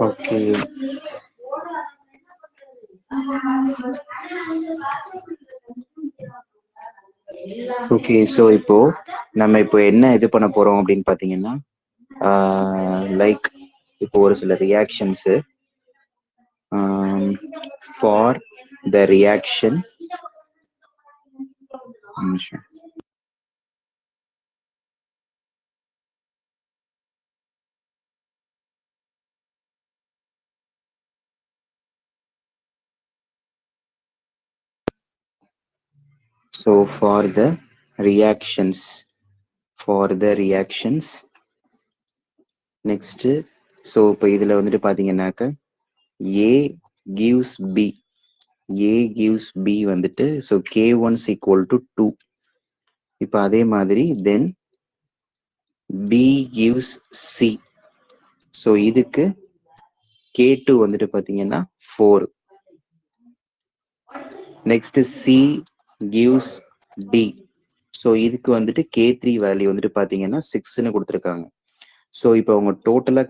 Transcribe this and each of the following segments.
Okay. Okay, so இப்போ நம்ம இப்போ என்ன இது பண்ண போறோம் அப்படின்னு பார்த்தீங்கன்னா, லைக் இப்போ ஒரு சில reactions for the reaction. So for the reactions, next, so இப்போ இதில் வந்துட்டு பார்த்தீங்கன்னாக்க A gives B வந்துட்டு, so K1 is equal to 2. இப்போ அதே மாதிரி தென் B gives C, ஸோ இதுக்கு K2 வந்துட்டு பார்த்தீங்கன்னா 4. Next C gives D, so இதுக்கு வந்துட்டு K3 வேல்யூ வந்துட்டு பார்த்தீங்கன்னா 6ன்னு கொடுத்துருக்காங்க. ஸோ இப்போ அவங்க டோட்டலாக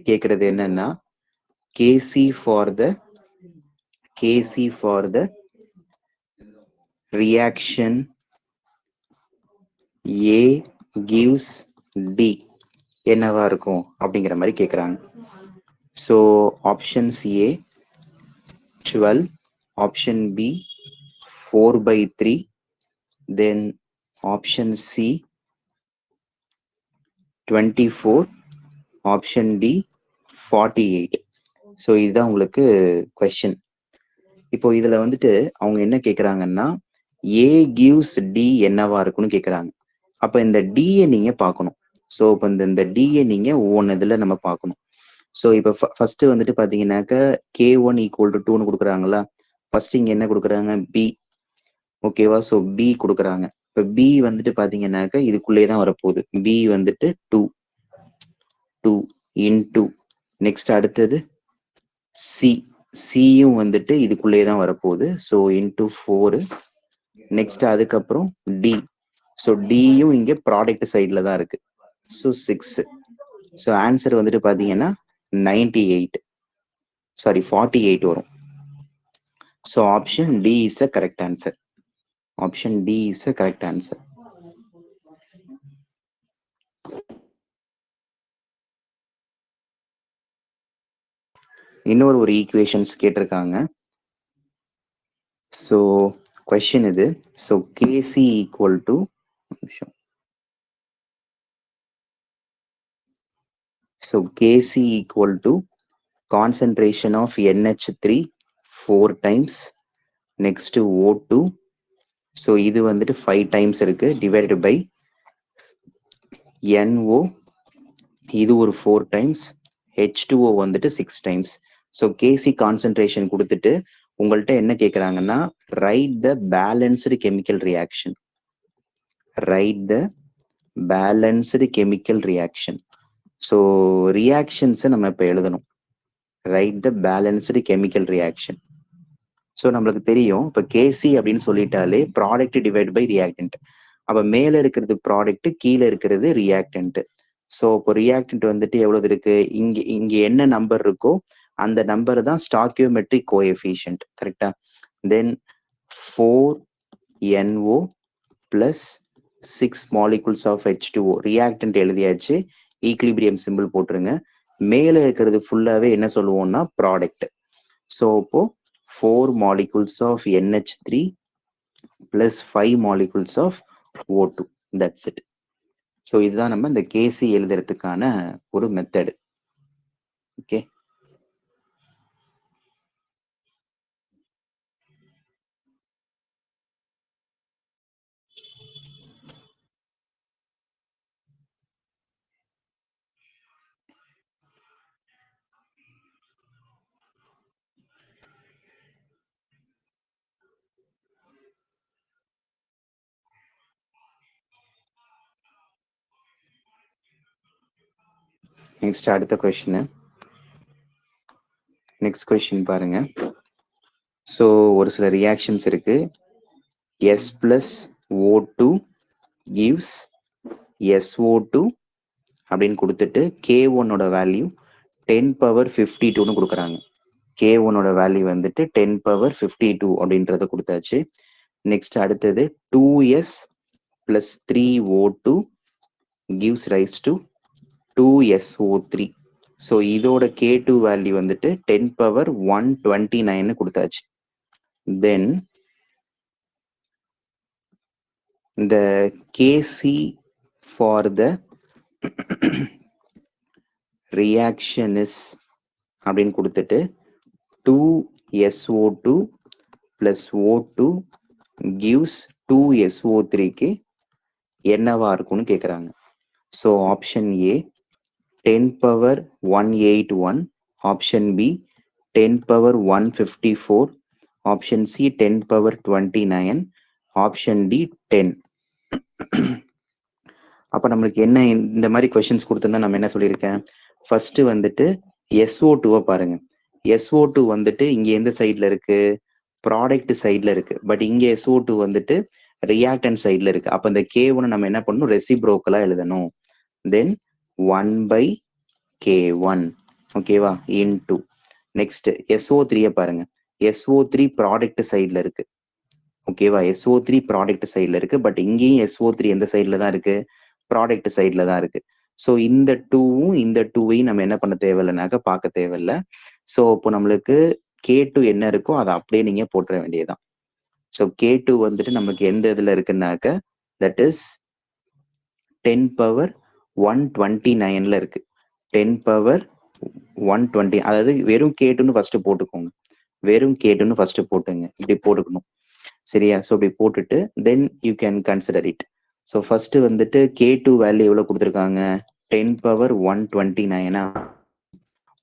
கேட்கறது என்னன்னா KC for the reaction A gives D என்னவா இருக்கும் அப்படிங்கிற மாதிரி கேட்குறாங்க. So options A 12, option B 4/3, then option C 24, option D 48. So இதுதான் உங்களுக்கு கொஸ்டின். இப்போ இதுல வந்துட்டு அவங்க என்ன கேட்குறாங்கன்னா A gives D என்னவா இருக்குன்னு கேட்குறாங்க. அப்போ இந்த டியை நீங்க பார்க்கணும். ஸோ இப்போ இந்த டியை நீங்க ஒவ்வொன்று இதில் நம்ம பார்க்கணும். ஸோ இப்போ ஃபர்ஸ்ட் வந்துட்டு பார்த்தீங்கன்னாக்க K1 = 2ன்னு கொடுக்குறாங்களா. ஃபர்ஸ்ட் இங்கே என்ன கொடுக்குறாங்க B, ஓகேவா. ஸோ B கொடுக்குறாங்க. இப்போ B வந்துட்டு பார்த்தீங்கன்னாக்க இதுக்குள்ளே தான் வரப்போகுது. B வந்துட்டு 2 இன்டூ, நெக்ஸ்ட் அடுத்தது சியும் வந்துட்டு இதுக்குள்ளே தான் வரப்போகுது. ஸோ இன்டூ 4, நெக்ஸ்ட் அதுக்கப்புறம் டி, ஸோ டியும் இங்கே ப்ராடக்ட் சைடில் தான் இருக்கு. ஸோ 6. ஸோ ஆன்சர் வந்துட்டு பார்த்தீங்கன்னா 48 வரும். So option D is a correct answer. இன்னொரு ஈக்குவேஷன்ஸ் கேட்டிருக்காங்க. ஸோ கொஸ்டின் இது. So KC equal to, so KC equal to concentration of NH3 4 times, next to O2, so இது வந்துட்டு 5 times இருக்கு, divided by NO, இது ஒரு 4 times, H2O வந்துட்டு 6 times. so KC concentration கொடுத்துட்டு உங்கள்கிட்ட என்ன கேட்குறாங்கன்னா write the balanced chemical reaction. So ரியாக்ஷன்ஸை நம்ம இப்போ எழுதணும். Write the balanced chemical reaction. So நம்மளுக்கு தெரியும் இப்போ கேசி அப்படின்னு சொல்லிட்டாலே ப்ராடக்ட் டிவைட் பை ரியாக்டன்ட். அப்போ மேலே இருக்கிறது ப்ராடக்ட், கீழே இருக்கிறது ரியாக்டன்ட். ஸோ இப்போ ரியாக்டன்ட் வந்துட்டு எவ்வளவு இருக்கு, இங்கே என்ன நம்பர் இருக்கோ அந்த நம்பர் தான் ஸ்டாக்கியோமெட்ரிக் கோஎஃபிஷியன்ட், கரெக்டா. தென் 4NO plus 6 molecules of H2O, reactant எழுதியாச்சு, ஈக்லிபிரியம் சிம்பிள் போட்டுருங்க. மேலே இருக்கிறது ஃபுல்லாவே என்ன சொல்லுவோம்னா ப்ராடக்ட். ஸோ இப்போ 4 molecules of NH3 plus 5 molecules of O2, that's it. So இதுதான் நம்ம இந்த KC எழுதுறதுக்கான ஒரு மெத்தடு. ஓகே, நெக்ஸ்ட் அடுத்த கொஸ்டின். நெக்ஸ்ட் கொஸ்டின் பாருங்க. ஸோ ஒரு சில ரியாக்ஷன்ஸ் இருக்கு. S plus O2 gives SO2 அப்படின்னு கொடுத்துட்டு K1 வேல்யூ 10^52 கொடுக்குறாங்க. K1 வேல்யூ வந்துட்டு 10^52 அப்படின்றத கொடுத்தாச்சு. நெக்ஸ்ட் அடுத்தது 2s plus 3O2 gives rise to 2SO3. So இதோட K2 வேல்யூ வந்துட்டு 10^129 கொடுத்தாச்சு. தென் the Kc for the reaction is அப்படின்னு கொடுத்துட்டு 2SO2 plus O2 gives 2SO3க்கு என்னவா இருக்கும்னு கேட்குறாங்க. So option A 10^181, option B 10^154, option C 10^29, option D 10. அப்போ நம்மளுக்கு என்ன இந்த மாதிரி கொஸ்டின்ஸ் கொடுத்துருந்தா நம்ம என்ன சொல்லியிருக்கேன், ஃபர்ஸ்ட் வந்துட்டு SO2 பாருங்க. SO2 வந்துட்டு இங்க எந்த சைட்ல இருக்கு, ப்ராடக்ட் சைட்ல இருக்கு. பட் இங்க SO2 வந்துட்டு ரியாக்டன்ட் சைட்ல இருக்கு. அப்ப இந்த K1 நம்ம என்ன பண்ணணும், ரெசிப்ரோக்கலா எழுதணும். தென் 1/K1 ஓகேவா இன்டு நெக்ஸ்ட் SO3 பாருங்க. SO3 ப்ராடக்ட் சைட்ல இருக்கு. ஓகேவா, SO3 ப்ராடக்ட் சைட்ல இருக்கு. பட் இங்கேயும் SO3 எந்த சைட்ல தான் இருக்கு, ப்ராடக்ட் சைட்ல தான் இருக்கு. ஸோ இந்த டூவும் இந்த டூவையும் நம்ம என்ன பண்ண தேவையில்லைனாக்க பார்க்க தேவையில்லை. ஸோ இப்போ நம்மளுக்கு K2 என்ன இருக்கோ அதை அப்படியே நீங்க போட்டுற வேண்டியதுதான். ஸோ K2 வந்துட்டு நமக்கு எந்த இதுல இருக்குன்னாக்க தட் இஸ் 10^129 இருக்கு. 10^120, அதாவது வெறும் K2ன்னு ஃபர்ஸ்ட் போட்டுக்கோங்க. வெறும் K2ன்னு ஃபர்ஸ்ட் போட்டுங்க, இப்படி போட்டுக்கணும். சரியா? ஸோ இப்படி போட்டுட்டு then you can consider it. So first வந்துட்டு K2 வேல்யூ எவ்வளவு கொடுத்துருக்காங்க, 10^129.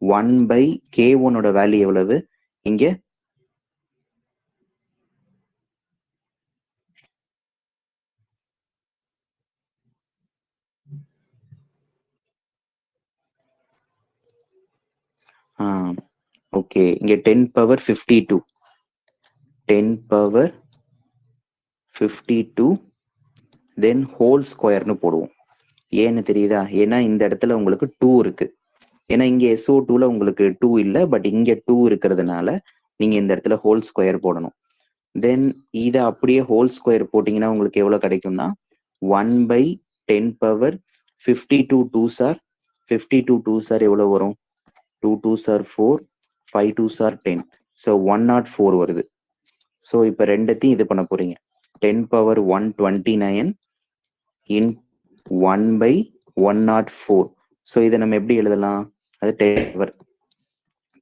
1/K1 வேல்யூ எவ்வளவு இங்க, ஓகே இங்க 10^52, 10^52 தென் ஹோல் ஸ்கொயர்னு போடுவோம். ஏன்னு தெரியுதா, ஏன்னா இந்த இடத்துல உங்களுக்கு 2 இருக்கு. ஏன்னா இங்க SO2ல உங்களுக்கு 2 இல்லை, பட் இங்க 2 இருக்கிறதுனால நீங்க இந்த இடத்துல ஹோல் ஸ்கொயர் போடணும். தென் இதை அப்படியே ஹோல் ஸ்கொயர் போட்டீங்கன்னா உங்களுக்கு எவ்வளவு கிடைக்கும்னா 1/10^52 2s are 52 2s are எவ்வளவு வரும், 2 2s are 4, 5 2s are 10. So 104 வருது. ஸோ இப்போ ரெண்டத்தையும் இது பண்ண போறீங்க. 10^129 in 1/104. ஸோ இதை நம்ம எப்படி எழுதலாம், அது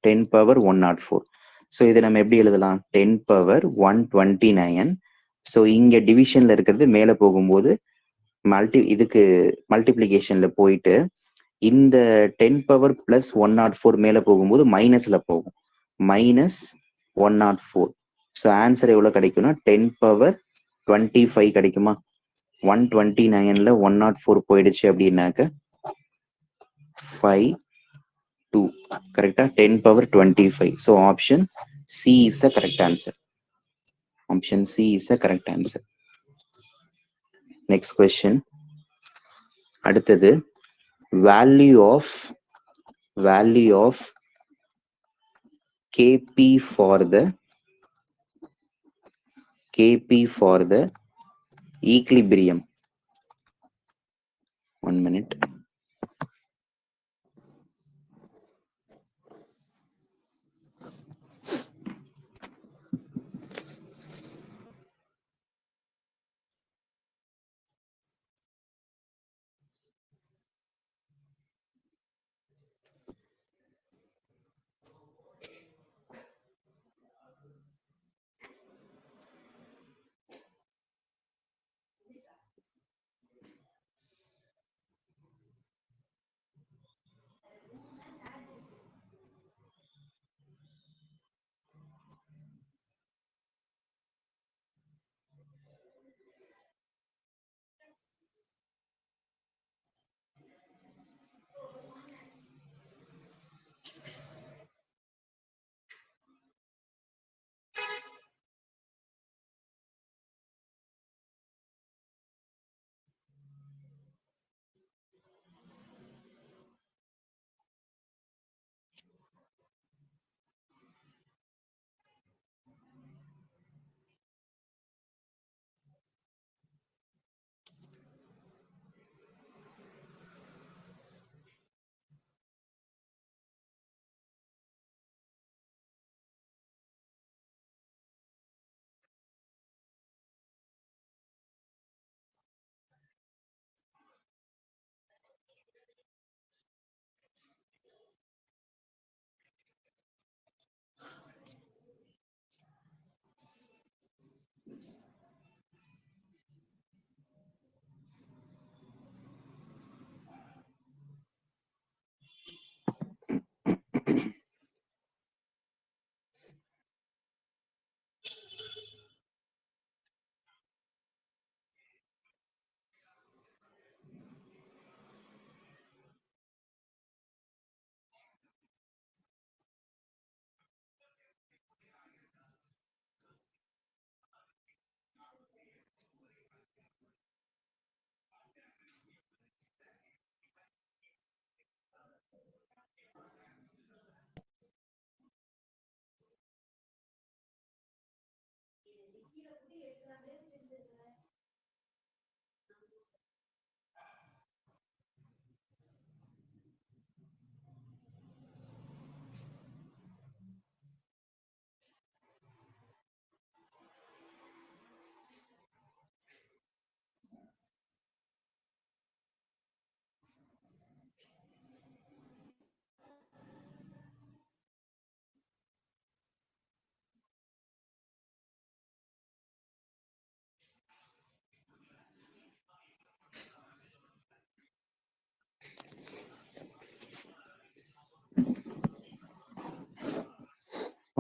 10^104. ஸோ இதை நம்ம எப்படி எழுதலாம், 10^129. ஸோ இங்க டிவிஷன்ல இருக்கிறது மேல போகும்போது இதுக்கு மல்டிப்ளிகேஷன்ல போயிட்டு இந்த 10^+104 மேல போகும்போது மைனஸ்ல போகும், -104. ஸோ ஆன்சர் எவ்வளவு கிடைக்கும்னா 10^25 கிடைக்குமா. 129ல 104 போயிடுச்சு அப்படின்னாக்க 5 2 கரெக்டா, 10^25. So option C is a correct answer. Option C is a correct answer. Next question. அடுத்தது value of Kp for the equilibrium. 1 minute.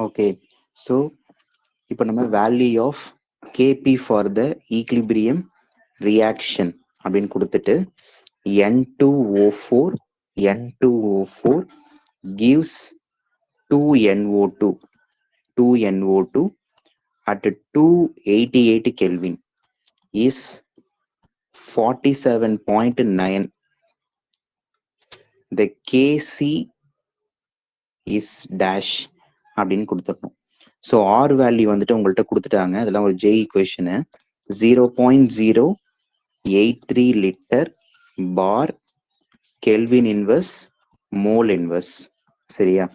Okay, so இப்போ நம்ம value of KP for the equilibrium reaction அப்படின்னு கொடுத்துட்டு N2O4 N2O4 gives 2NO2 2NO2 at 288 Kelvin is 47.9. The Kc is dash அப்படின்னு கொடுத்துருக்கோம். So R value வந்துட்டு உங்கள்கிட்ட கொடுத்துட்டாங்க. அதெல்லாம் ஒரு ஜே ஈக்குவேஷனு 0.083 லிட்டர் பார் கெல்வின் இன்வர்ஸ் மோல் இன்வர்ஸ். சரியா?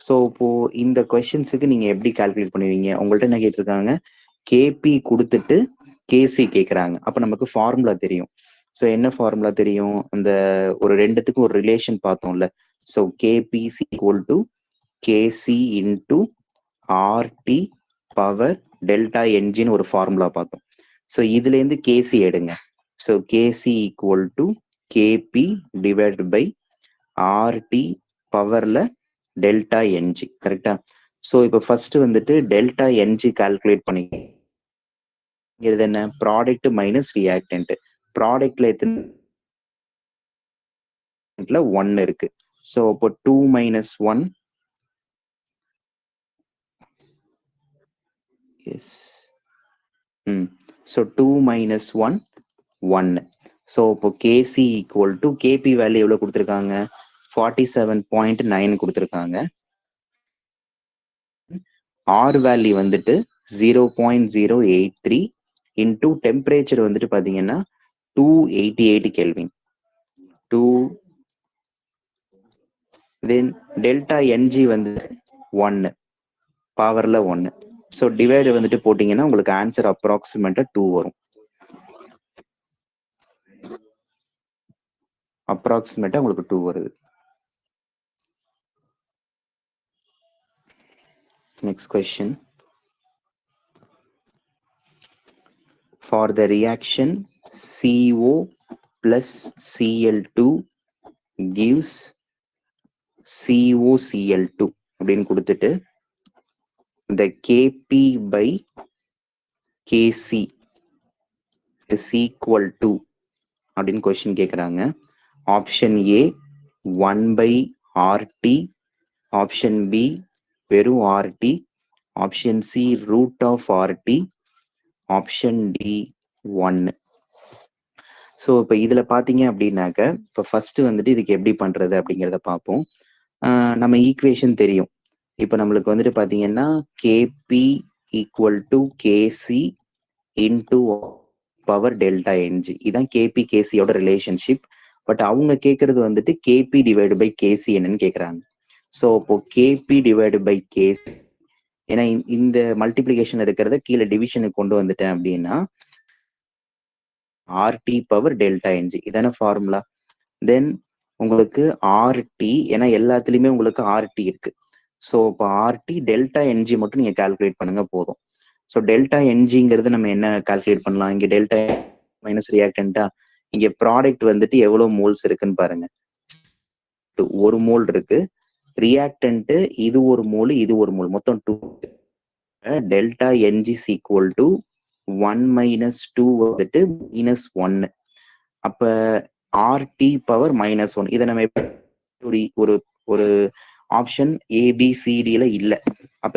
ஸோ இப்போ இந்த கொஸ்டின்ஸுக்கு நீங்க எப்படி கால்குலேட் பண்ணுவீங்க? உங்கள்ட்ட என்ன கேட்டிருக்காங்க, கேபி கொடுத்துட்டு கேசி கேட்குறாங்க. அப்போ நமக்கு ஃபார்முலா தெரியும். ஸோ என்ன ஃபார்முலா தெரியும்? அந்த ஒரு ரெண்டுத்துக்கும் ஒரு ரிலேஷன் பார்த்தோம்ல. So KP is equal to KC into RT power delta என்ஜின்னு ஒரு ஃபார்முலா பார்த்தோம். ஸோ இதுலேருந்து கேசி எடுங்க. So KC equal to KP divide by RT பவர்ல டெல்டா என்ஜி. கரெக்டா? ஸோ இப்போ ஃபர்ஸ்ட் வந்துட்டு டெல்டா என்ஜி கால்குலேட் பண்ணிக்கிறது என்ன? Product minus reactant. ப்ராடக்ட்ல எத்தனை 1 இருக்கு. ஸோ இப்போ 2 minus 1 yes. So 2 minus 1 1. So இப்போ கேசி ஈக்குவல் டு கேபி வேல்யூ எவ்வளோ கொடுத்துருக்காங்க? 47.9 கொடுத்துருக்காங்க. ஆர் வேல்யூ வந்துட்டு 0.083 இன்டூ டெம்பரேச்சர் வந்துட்டு பார்த்தீங்கன்னா 288 கெல்வின். தென் டெல்டா என்ஜி வந்து 1 பவர்ல 1. ஸோ டிவைடு வந்துட்டு போட்டீங்கன்னா உங்களுக்கு ஆன்சர் அப்ராக்சிமேட்டா 2 வரும். அப்ராக்சிமேட்டா உங்களுக்கு 2 வருது. Next question. For the reaction CO plus Cl2 gives COCl2 அப்படின்னு கொடுத்துட்டு the Kp by Kc is equal to அப்படின்னு கொஸ்டின் கேட்குறாங்க. Option A 1/RT, option B வெறும் RT, option C root of RT, option D 1. So இப்போ இதில் பார்த்தீங்க அப்படின்னாக்க இப்போ ஃபர்ஸ்ட் வந்துட்டு இதுக்கு எப்படி பண்ணுறது அப்படிங்கிறத பார்ப்போம். நம்ம ஈக்குவேஷன் தெரியும். இப்போ நம்மளுக்கு வந்துட்டு பார்த்தீங்கன்னா KP equal to KC into power delta n g. இதான் கேபி கேசியோட ரிலேஷன்ஷிப். பட் அவங்க கேட்கறது வந்துட்டு கேபி டிவைடு பை கேசி என்னன்னு கேட்குறாங்க. ஸோ இப்போ கேபி டிவைடு பை கேசி, ஏன்னா இந்த மல்டிப்ளிகேஷன் இருக்கிறத கீழே டிவிஷனுக்கு கொண்டு வந்துட்டேன் அப்படின்னா ஆர்டி பவர் டெல்டா என்ஜி இதான ஃபார்முலா. தென் உங்களுக்கு ஆர்டி, ஏன்னா எல்லாத்துலேயுமே உங்களுக்கு ஆர்டி இருக்கு. ஸோ இப்போ ஆர்டி டெல்டா என்ஜி மட்டும் நீங்க கால்குலேட் பண்ணுங்க போதும். ஸோ டெல்டா என்ஜிங்கிறது நம்ம என்ன கால்குலேட் பண்ணலாம்? இங்க டெல்டா மைனஸ் ரியாக்டன்டா, இங்க ப்ராடக்ட் வந்துட்டு எவ்வளவு மோல்ஸ் இருக்குன்னு பாருங்க. 1 மோல் இருக்கு. ரியாக்டன்ட் இது 1 மோல், இது 1 மோல், மொத்தம் 2. Delta n g equal to 1 minus 2 வந்துட்டு -1. அப்ப ஆர்டி பவர் -1. இதை நம்ம ஒரு ஒரு ஆப்ஷன் ஏபிசிடில இல்ல. அப்ப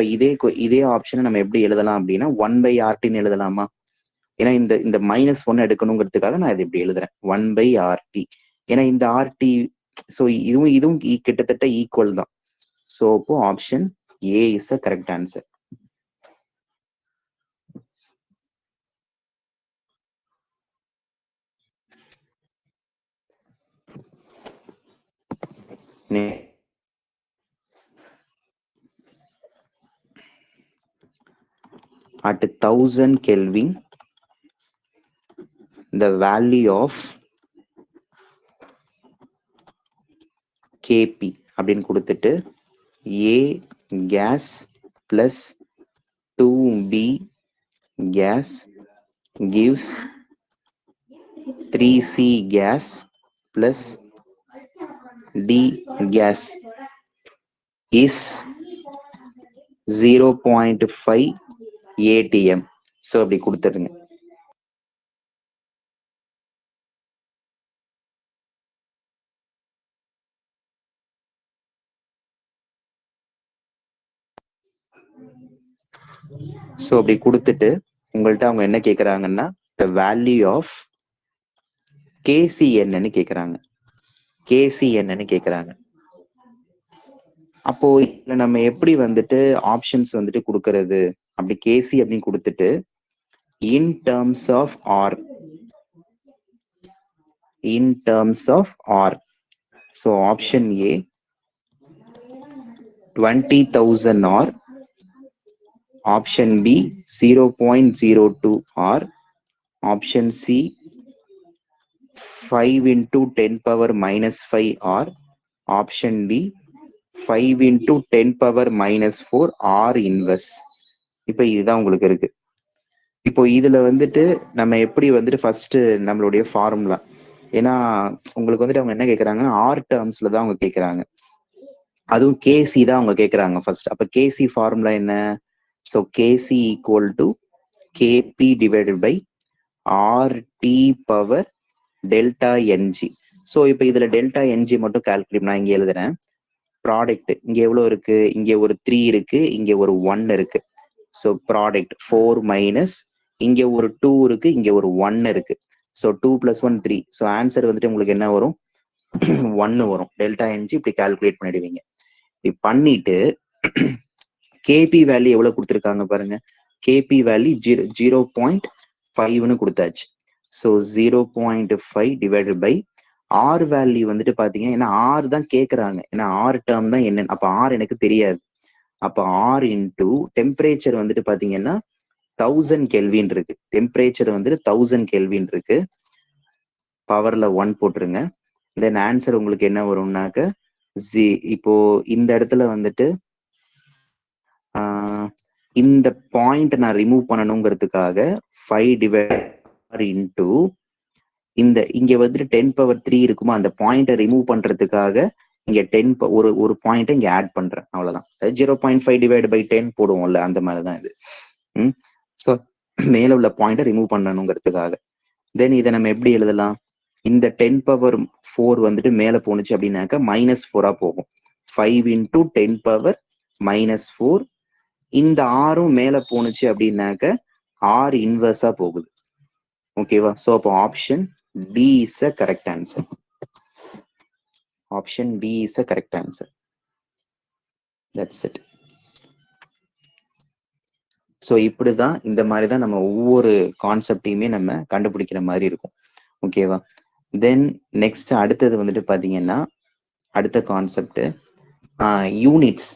இதே ஆப்ஷனை நம்ம எப்படி எழுதலாம் அப்படின்னா 1/RTன்னு எழுதலாமா? ஏன்னா இந்த -1 எடுக்கணுங்கிறதுக்காக நான் இதை இப்படி எழுதுறேன் 1/RT. ஏன்னா இந்த ஆர்டி, ஸோ இதுவும் கிட்டத்தட்ட ஈக்குவல் தான். ஸோ அப்போ option A is a correct answer. at 1000 Kelvin the value of Kp அப்படின்னு கொடுத்துட்டு A gas plus 2B gas gives 3C gas plus D gas is 0.5 ATM. So அப்படி கொடுத்துருங்க. ஸோ அப்படி கொடுத்துட்டு உங்கள்கிட்ட அவங்க என்ன கேட்குறாங்கன்னா த வேல்யூ ஆஃப் கேசி என்னன்னு கேட்குறாங்க. கேசி என்னன்னு கேட்குறாங்க. அப்போ இதுல நம்ம எப்படி வந்துட்டு ஆப்ஷன்ஸ் வந்துட்டு கொடுக்கறது? அப்படி கேசி அப்படின்னு கொடுத்துட்டு in terms of R, in terms of R. So option A 20,000 R, option B 0.02 R, option C 5 into 10 power minus 5 R, option D 5 into 10 power minus 4 R inverse. இப்போ இதுதான் உங்களுக்கு இருக்கு. இப்போ இதுல வந்துட்டு நம்ம எப்படி வந்துட்டு ஃபர்ஸ்ட் நம்மளுடைய ஃபார்முலா, ஏன்னா உங்களுக்கு வந்துட்டு அவங்க என்ன கேட்கறாங்கன்னா ஆர் டேர்ம்ஸ்ல தான் அவங்க கேட்கறாங்க, அதுவும் கேசி தான் அவங்க கேட்கறாங்க ஃபர்ஸ்ட். அப்ப கேசி ஃபார்முலா என்ன? So KC equal to KP divided by RT power delta n g. So இப்போ இதுல டெல்டா என்ஜி மட்டும் கால்குலேட் நான் இங்கே எழுதுறேன். ப்ராடக்ட் இங்க எவ்வளவு இருக்கு? இங்க ஒரு 3 இருக்கு, இங்க ஒரு 1 இருக்கு. ஸோ ப்ராடக்ட் 4 மைனஸ் இங்க ஒரு 2 இருக்கு, இங்க ஒரு 1 இருக்கு. ஸோ 2 + 1 3. ஸோ ஆன்சர் வந்துட்டு உங்களுக்கு என்ன வரும்? 1 வரும். டெல்டா என்ஜி இப்படி கால்குலேட் பண்ணிடுவீங்க. இப்படி பண்ணிட்டு கேபி வேல்யூ எவ்வளவு கொடுத்துருக்காங்க பாருங்க. கேபி வேல்யூ 0.5ன்னு கொடுத்தாச்சு. So 0.5 divided by R value வந்துட்டு பாத்தீங்கன்னா, ஏன்னா ஆர் தான் கேட்கறாங்க, ஏன்னா ஆர் டேர்ம் தான் என்னன்னு. அப்ப ஆர் எனக்கு தெரியாது. அப்ப ஆர் இன்டூ டெம்பரேச்சர் வந்துட்டு பாத்தீங்கன்னா 1000 கெல்வின் இருக்கு. டெம்பரேச்சர் வந்துட்டு 1000 கெல்வின் இருக்கு. பவர்ல 1 போட்டுருங்க. தென் ஆன்சர் உங்களுக்கு என்ன வரும்னாக்க இப்போ இந்த இடத்துல வந்துட்டு இந்த பாயிண்ட் நான் ரிமூவ் பண்ணணுங்கிறதுக்காக 5 டிவைட் இன்டூ இந்த இங்க வந்துட்டு 10 power 3 இருக்குமா, அந்த பாயிண்ட்டை ரிமூவ் பண்றதுக்காக இங்க 10 ஒரு பாயிண்ட் இங்க ஆட் பண்றேன், அவ்வளவுதான். 0.5 டிவைட் பை 10 போடுவோம்ல, அந்த மாதிரிதான் இது. ஸோ மேல உள்ள பாயிண்ட்டை ரிமூவ் பண்ணணுங்கிறதுக்காக. தென் இதை நம்ம எப்படி எழுதலாம்? இந்த 10 power 4 வந்துட்டு மேல போனுச்சு அப்படின்னாக்க -4 போகும். 5 into 10 power -4. இந்த ஆரும் மேல போனுச்சு அப்படின்னாக்க ஆர் இன்வெர்ஸா போகுது. ஓகேவா? ஸோ அப்போ option D is a correct answer. Option D is a correct answer. That's it. So இப்படிதான், இந்த மாதிரி தான் நம்ம ஒவ்வொரு கான்செப்டையுமே நம்ம கண்டுபிடிக்கிற மாதிரி இருக்கும். ஓகேவா? தென் நெக்ஸ்ட் அடுத்தது வந்துட்டு பாத்தீங்கன்னா, அடுத்த கான்செப்ட் யூனிட்ஸ்.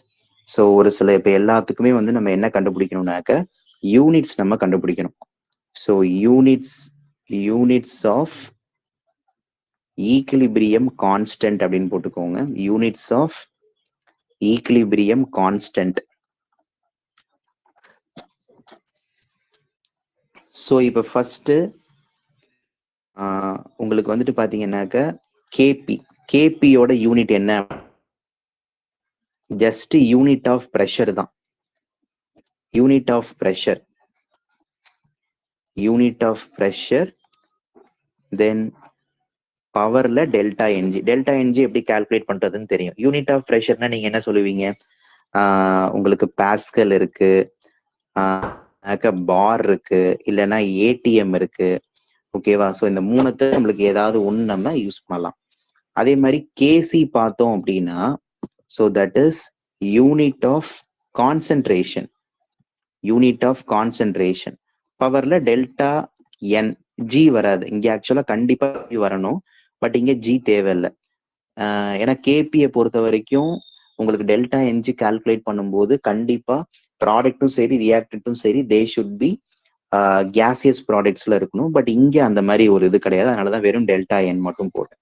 ஸோ ஒரு சில இப்போ எல்லாத்துக்குமே வந்து நம்ம என்ன கண்டுபிடிக்கணும்னாக்க யூனிட்ஸ் நம்ம கண்டுபிடிக்கணும். So units of equilibrium constant அப்படின்னு போட்டுக்கோங்க. Units of equilibrium constant. So இப்போ ஃபர்ஸ்ட் உங்களுக்கு வந்துட்டு பாத்தீங்கன்னாக்க கேபி, கேபியோட யூனிட் என்ன? ஜஸ்ட் யூனிட் ஆஃப் பிரஷர் தான். Unit of pressure, unit of pressure. Then பவர்ல டெல்டா என்ஜி. டெல்டா என்ஜி எப்படி கால்குலேட் பண்றதுன்னு தெரியும். யூனிட் ஆஃப் பிரஷர்னா நீங்க என்ன சொல்லுவீங்க? உங்களுக்கு பாஸ்கல் இருக்கு, பார் இருக்கு, இல்லைன்னா ஏடிஎம் இருக்கு. ஓகேவா? ஸோ இந்த மூணுத்தை நம்மளுக்கு ஏதாவது ஒன்று நம்ம யூஸ் பண்ணலாம். அதே மாதிரி கேசி பார்த்தோம் அப்படின்னா, so that is unit of concentration. Unit of concentration. பவர்ல டெல்டா என், ஜி வராது இங்க. ஆக்சுவலா கண்டிப்பா வரணும், பட் இங்க ஜி தேவையில்லை. ஏன்னா கேபியை பொறுத்த வரைக்கும் உங்களுக்கு டெல்டா என்ஜி கால்குலேட் பண்ணும்போது கண்டிப்பா ப்ராடக்ட்டும் சரி ரியாக்டன்ட்டும் சரி தே ஷுட் பி கேசியஸ் ப்ராடக்ட்ஸ்ல இருக்கணும். பட் இங்க அந்த மாதிரி ஒரு இது கிடையாது. அதனாலதான் வெறும் டெல்டா என் மட்டும் போட்டேன்.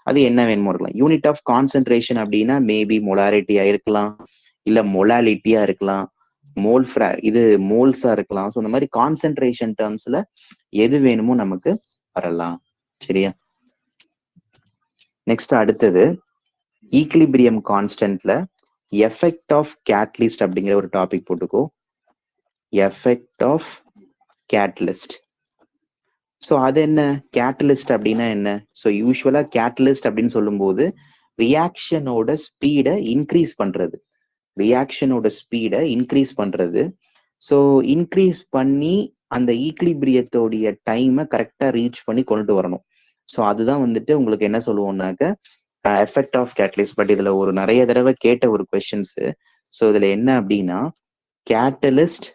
அது என்ன வேணுமோ இருக்கலாம். யூனிட் ஆஃப் கான்சென்ட்ரேஷன் அப்படின்னா மேபி மொலாரிட்டியா இருக்கலாம், இல்ல மொலாலிட்டியா இருக்கலாம், இது மோல்ஸா இருக்கலாம். ஸோ இந்த மாதிரி கான்சென்ட்ரேஷன் டேர்ம்ஸ்ல எது வேணுமோ நமக்கு வரலாம். சரியா? நெக்ஸ்ட் அடுத்தது ஈக்லிபிரியம் கான்ஸ்டன்ட்ல எஃபெக்ட் ஆஃப் கேட்டலிஸ்ட் அப்படிங்கிற ஒரு டாபிக் போட்டுக்கோ. Effect of catalyst. ஸோ அது என்ன? கேட்டலிஸ்ட் அப்படின்னா என்ன? ஸோ யூஸ்வலா கேட்டலிஸ்ட் அப்படின்னு சொல்லும்போது ரியாக்ஷனோட ஸ்பீடை இன்க்ரீஸ் பண்றது. ஸோ இன்க்ரீஸ் பண்ணி அந்த ஈக்லிபிரியத்தோடைய டைமை கரெக்டா ரீச் பண்ணி கொண்டு வரணும். ஸோ அதுதான் வந்துட்டு உங்களுக்கு என்ன சொல்லுவோம்னாக்க எஃபெக்ட் ஆஃப் கேட்டலிஸ்ட். பட் இதுல ஒரு நிறைய தடவை கேட்ட ஒரு கொஸ்டின்ஸ். ஸோ இதுல என்ன அப்படின்னா catalyst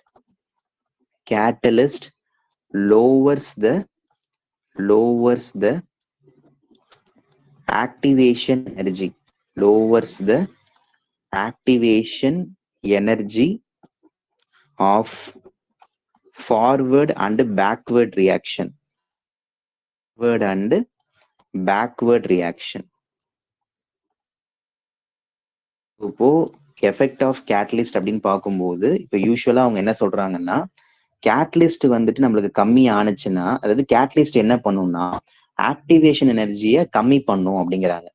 lowers the activation energy of forward and backward reaction. இப்போ எஃபெக்ட் ஆஃப் கேட்டலிஸ்ட் அப்படின்னு பார்க்கும்போது இப்போ யூஸ்வலா அவங்க என்ன சொல்றாங்கன்னா கேட்டலிஸ்ட் வந்துட்டு நம்மளுக்கு கம்மி ஆனிச்சுன்னா, அதாவது கேட்டலிஸ்ட் என்ன பண்ணும்னா ஆக்டிவேஷன் எனர்ஜியை கம்மி பண்ணும் அப்படிங்கிறாங்க.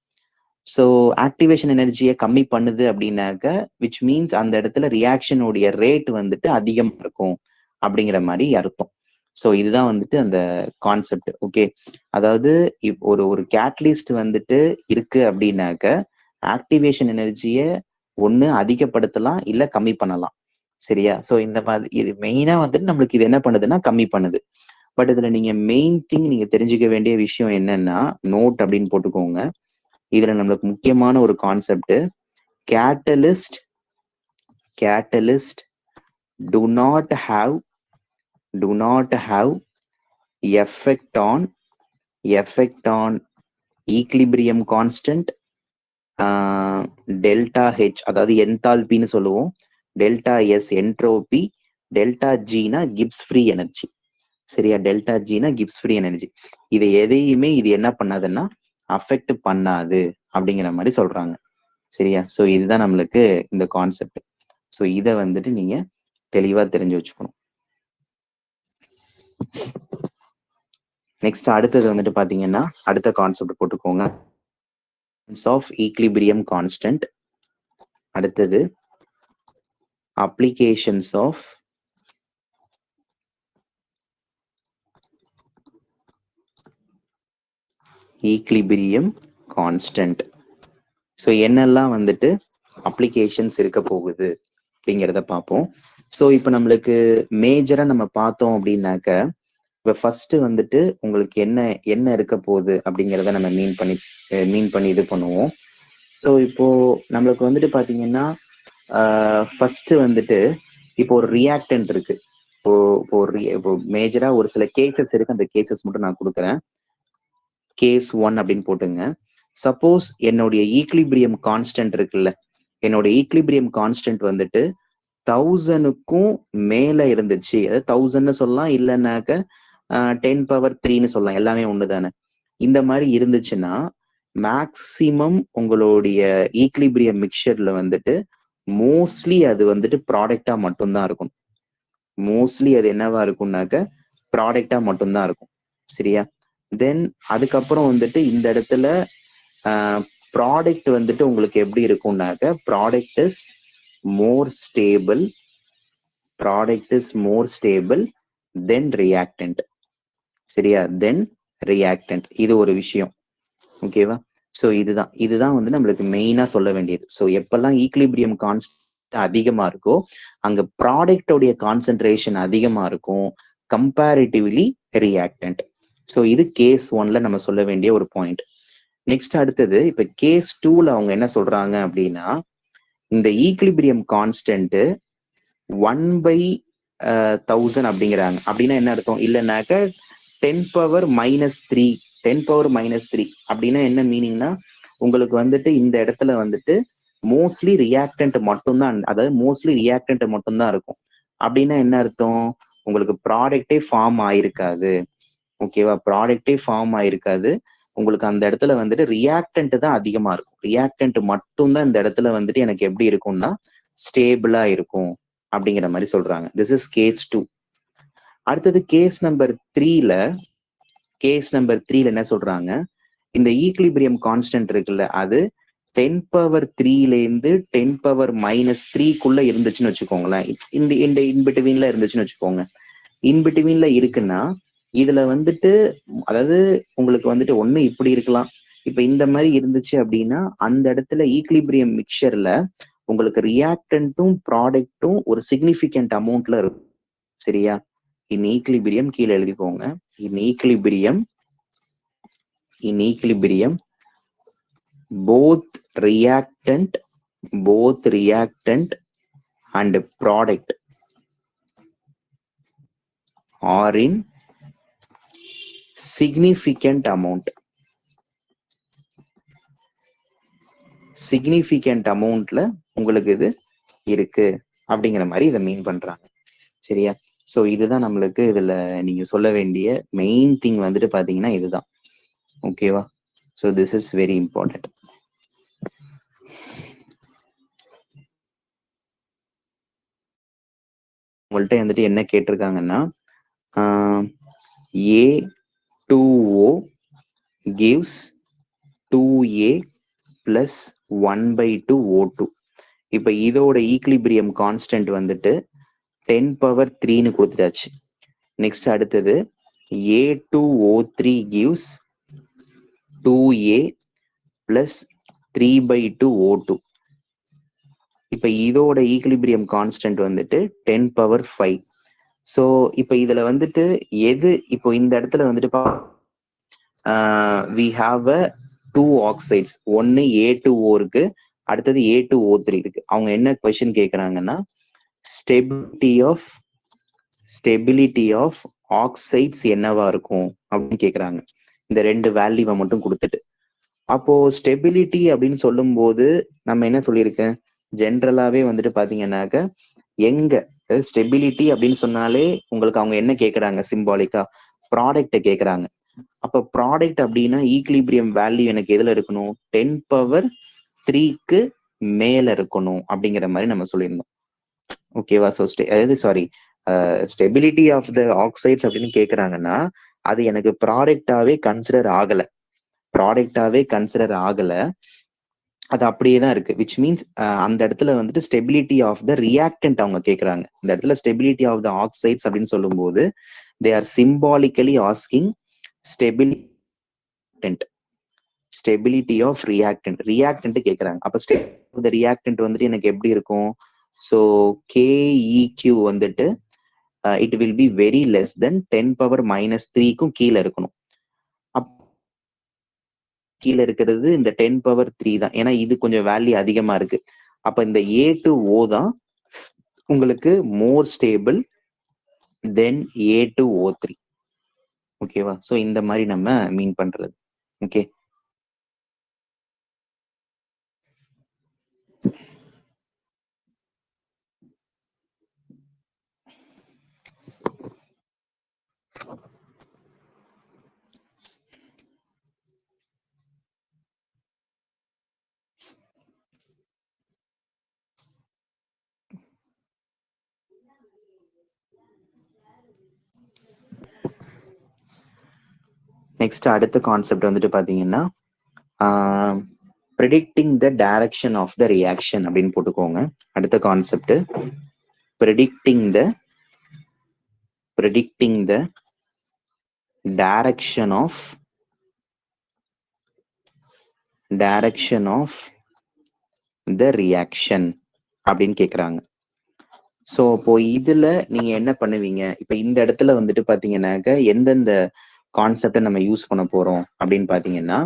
ஸோ ஆக்டிவேஷன் எனர்ஜியை கம்மி பண்ணுது அப்படின்னாக்க விச் மீன்ஸ் அந்த இடத்துல ரியாக்ஷனுடைய ரேட் வந்துட்டு அதிகமா இருக்கும் அப்படிங்கிற மாதிரி அர்த்தம். ஸோ இதுதான் வந்துட்டு அந்த கான்செப்ட். ஓகே, அதாவது ஒரு கேட்டலிஸ்ட் வந்துட்டு இருக்கு அப்படின்னாக்க ஆக்டிவேஷன் எனர்ஜியை ஒண்ணு அதிகப்படுத்தலாம் இல்ல கம்மி பண்ணலாம். சரியா? ஸோ இந்த மாதிரி இது மெயினா வந்துட்டு நம்மளுக்கு இது என்ன பண்ணுதுன்னா கம்மி பண்ணுது. பட் இதுல நீங்க மெயின் திங் நீங்க தெரிஞ்சுக்க வேண்டிய விஷயம் என்னன்னா நோட் அப்படின்னு போட்டுக்கோங்க. இதுல நம்மளுக்கு முக்கியமான ஒரு concept catalyst do not have effect on equilibrium constant, delta H அதாவது என்தால்பின்னு சொல்லுவோம், டெல்டா எஸ் என்ட்ரோபி, டெல்டா ஜினா கிப்ஸ் ஃப்ரீ எனர்ஜி. சரியா? டெல்டா ஜினா கிப்ஸ் ஃப்ரீ எனர்ஜி. இதை எதையுமே இது என்ன பண்ணாதுன்னா அஃபெக்ட் பண்ணாது அப்படிங்கிற மாதிரி சொல்றாங்க. சரியா? ஸோ இதுதான் நம்மளுக்கு இந்த கான்செப்ட். ஸோ இதை வந்துட்டு நீங்க தெளிவா தெரிஞ்சு வச்சுக்கணும். நெக்ஸ்ட் அடுத்தது வந்துட்டு பாத்தீங்கன்னா அடுத்த கான்செப்ட் போட்டுக்கோங்க ஆஃப் ஈக்லிபிரியம் கான்ஸ்டன்ட். அடுத்தது applications of equilibrium constant. So என்னெல்லாம் வந்துட்டு அப்ளிகேஷன்ஸ் இருக்க போகுது அப்படிங்கிறத பார்ப்போம். ஸோ இப்போ நம்மளுக்கு மேஜரா நம்ம பார்த்தோம் அப்படின்னாக்க இப்போ ஃபர்ஸ்ட் வந்துட்டு உங்களுக்கு என்ன இருக்க போகுது அப்படிங்கிறத நம்ம மீன் பண்ணி இது பண்ணுவோம். ஸோ இப்போ நம்மளுக்கு வந்துட்டு பாத்தீங்கன்னா ஃபர்ஸ்ட் வந்துட்டு இப்போ ஒரு ரியாக்டன்ட் இருக்கு. இப்போ மேஜரா ஒரு சில கேசஸ் இருக்கு. அந்த கேசஸ் மட்டும் நான் கொடுக்குறேன். கேஸ் 1 அப்படின்னு போட்டுங்க. சப்போஸ் என்னுடைய ஈக்லிபிரியம் கான்ஸ்டன்ட் இருக்குல்ல, என்னோட ஈக்லிபிரியம் கான்ஸ்டன்ட் வந்துட்டு 1000க்கும் மேல இருந்துச்சு. அதாவது 1000 சொல்லலாம், இல்லைன்னாக்க 10⁻³ சொல்லலாம், எல்லாமே ஒண்ணுதானே. இந்த மாதிரி இருந்துச்சுன்னா மேக்சிமம் உங்களுடைய ஈக்லிபிரியம் மிக்சர்ல வந்துட்டு மோஸ்ட்லி அது வந்துட்டு ப்ராடக்டா மட்டும்தான் இருக்கும். மோஸ்ட்லி அது என்னவா இருக்கும்னாக்க ப்ராடக்டா மட்டும்தான் இருக்கும். சரியா? தென் அதுக்கப்புறம் வந்துட்டு இந்த இடத்துல ப்ராடக்ட் வந்துட்டு உங்களுக்கு எப்படி இருக்கும்னாக்க product is more stable then reactant. சரியா? Then reactant. இது ஒரு விஷயம். ஓகேவா? ஸோ இதுதான் வந்து நம்மளுக்கு மெயினா சொல்ல வேண்டியது. ஸோ எப்பெல்லாம் ஈக்லிபிரியம் கான்ஸ்டன்ட் அதிகமா இருக்கோ அங்க ப்ராடக்டோடைய கான்சென்ட்ரேஷன் அதிகமா இருக்கும் கம்பேரிட்டிவ்லி ரியாக்டன்ட். ஸோ இது கேஸ் 1ல நம்ம சொல்ல வேண்டிய ஒரு பாயிண்ட். நெக்ஸ்ட் அடுத்தது இப்ப கேஸ் 2ல அவங்க என்ன சொல்றாங்க அப்படின்னா இந்த ஈக்லிபிரியம் கான்ஸ்டன்ட் 1/1000 அப்படிங்கிறாங்க. அப்படின்னா என்ன அர்த்தம்? இல்லைனாக்க 10⁻³ அப்படின்னா என்ன மீனிங்னா உங்களுக்கு வந்துட்டு இந்த இடத்துல வந்துட்டு மோஸ்ட்லி ரியாக்டன்ட் மட்டும்தான், அதாவது மோஸ்ட்லி ரியாக்டன்ட் மட்டும்தான் இருக்கும். அப்படின்னா என்ன அர்த்தம்? உங்களுக்கு ப்ராடக்டே ஃபார்ம் ஆயிருக்காது. ஓகேவா? ப்ராடக்டே ஃபார்ம் ஆயிருக்காது. உங்களுக்கு அந்த இடத்துல வந்துட்டு ரியாக்டன்ட் தான் அதிகமா இருக்கும். ரியாக்டன்ட் மட்டும்தான் இந்த இடத்துல வந்துட்டு எனக்கு எப்படி இருக்கும்னா ஸ்டேபிளா இருக்கும் அப்படிங்கிற மாதிரி சொல்றாங்க. This is case 2. அடுத்தது கேஸ் நம்பர் 3ல என்ன சொல்றாங்க, இந்த ஈக்லிபிரியம் கான்ஸ்டன்ட் இருக்குல்ல, அது 10⁻3லேருந்து 10⁻−3க்குள்ள இருந்துச்சுன்னு வச்சுக்கோங்களேன். இந்த இன்பிட்வீன்ல இருந்துச்சுன்னு வச்சுக்கோங்க. இன்பிட்வீன்ல இருக்குன்னா இதுல வந்துட்டு, அதாவது உங்களுக்கு வந்துட்டு ஒண்ணு இப்படி இருக்கலாம். இப்ப இந்த மாதிரி இருந்துச்சு அப்படின்னா அந்த இடத்துல ஈக்லிபிரியம் மிக்சர்ல உங்களுக்கு ரியாக்டன்ட்டும் ப்ராடக்ட்டும் ஒரு சிக்னிபிகண்ட் அமௌண்ட்ல இருக்கும். சரியா? இன் ஈக்லிபிரியம் கீழே எழுதிக்கோங்க. இன் equilibrium both reactant and product are in significant amountல உங்களுக்கு இது இருக்கு அப்படிங்கிற மாதிரி இதை மீன் பண்றாங்க. சரியா? சோ இதுதான் நம்மளுக்கு இதுல நீங்க சொல்ல வேண்டிய மெயின் திங் வந்துட்டு பாத்தீங்கன்னா இதுதான். ஓகேவா? So this is very important. உங்கள்கிட்ட வந்துட்டு என்ன கேட்டிருக்காங்கன்னா, A2O gives 2A plus 1/2 O2. இப்ப இதோட ஈக்லிபிரியம் கான்ஸ்டன்ட் வந்துட்டு 10⁻3ன்னு கொடுத்துட்டாச்சு. நெக்ஸ்ட் அடுத்தது A2O3 gives 2A plus 3/2 O2. இப்ப இதோட ஈக்லிபிரியம் கான்ஸ்டன்ட் வந்துட்டு 10⁻5. ஸோ இப்ப இதுல வந்துட்டு எது, இப்போ இந்த இடத்துல வந்துட்டு we have a 2 oxides. ஒன்னு A2O இருக்கு, அடுத்தது A2O3 இருக்கு. அவங்க என்ன கொஸ்டின் கேக்குறாங்கன்னா, ஸ்டெபிலிட்டி ஆஃப் ஆக்சைட்ஸ் என்னவா இருக்கும் அப்படின்னு கேக்குறாங்க. இந்த ரெண்டு வேல்யூவை மட்டும் கொடுத்துட்டு. அப்போ ஸ்டெபிலிட்டி அப்படின்னு சொல்லும் போது நம்ம என்ன சொல்லியிருக்கேன், ஜென்ரலாவே வந்துட்டு பாத்தீங்கன்னாக்க எங்க ஸ்டெபிலிட்டி அப்படின்னு சொன்னாலே உங்களுக்கு அவங்க என்ன கேக்குறாங்க, சிம்பாலிக்கா ப்ராடக்ட கேக்குறாங்க. அப்ப ப்ராடக்ட் அப்படின்னா ஈக்லிபிரியம் வேல்யூ எனக்கு எதுல இருக்கணும், 10⁻3க்கு மேல இருக்கணும் அப்படிங்கிற மாதிரி நம்ம சொல்லியிருந்தோம். ஓகேவா? ஸோ அதாவது ஸ்டெபிலிட்டி ஆஃப் த ஆக்சைட்ஸ் அப்படின்னு கேக்குறாங்கன்னா அது எனக்கு ப்ராடக்டாவே கன்சிடர் ஆகல, அது அப்படியே தான் இருக்கு. விச் மீன்ஸ் அந்த இடத்துல வந்துட்டு ஸ்டெபிலிட்டி ஆஃப் த ரியாக்டன்ட் அவங்க கேட்குறாங்க. இந்த இடத்துல ஸ்டெபிலிட்டி ஆஃப் த ஆக்சைட்ஸ் அப்படின்னு சொல்லும் போது they are symbolically asking stability of reactant கேட்குறாங்க. அப்போ ஸ்டெபிலிட்டி ஆஃப் த ரியாக்டன்ட் வந்துட்டு எனக்கு எப்படி இருக்கும், ஸோ KEQ வந்துட்டு it will be very less then 10⁻−3க்கும் கீழே இருக்கணும். கீழே இருக்கிறது இந்த 10⁻3 தான், ஏன்னா இது கொஞ்சம் வேல்யூ அதிகமா இருக்கு. அப்ப இந்த A2O தான் உங்களுக்கு மோர் ஸ்டேபிள் தென் A2O3. ஓகேவா? ஸோ இந்த மாதிரி நம்ம மீன் பண்றது. ஓகே, நெக்ஸ்ட் அடுத்த கான்செப்ட் வந்துட்டு பாத்தீங்கன்னா predicting the direction of the reaction அப்படின்னு போட்டுக்கோங்க. அடுத்த concept predicting the direction of the reaction அப்படின்னு கேக்குறாங்க. ஸோ இப்போ இதுல நீங்க என்ன பண்ணுவீங்க, இப்ப இந்த இடத்துல வந்துட்டு பாத்தீங்கன்னாக்க எந்தெந்த கான்செப்டை நம்ம யூஸ் பண்ண போறோம் அப்படின்னு பாத்தீங்கன்னா,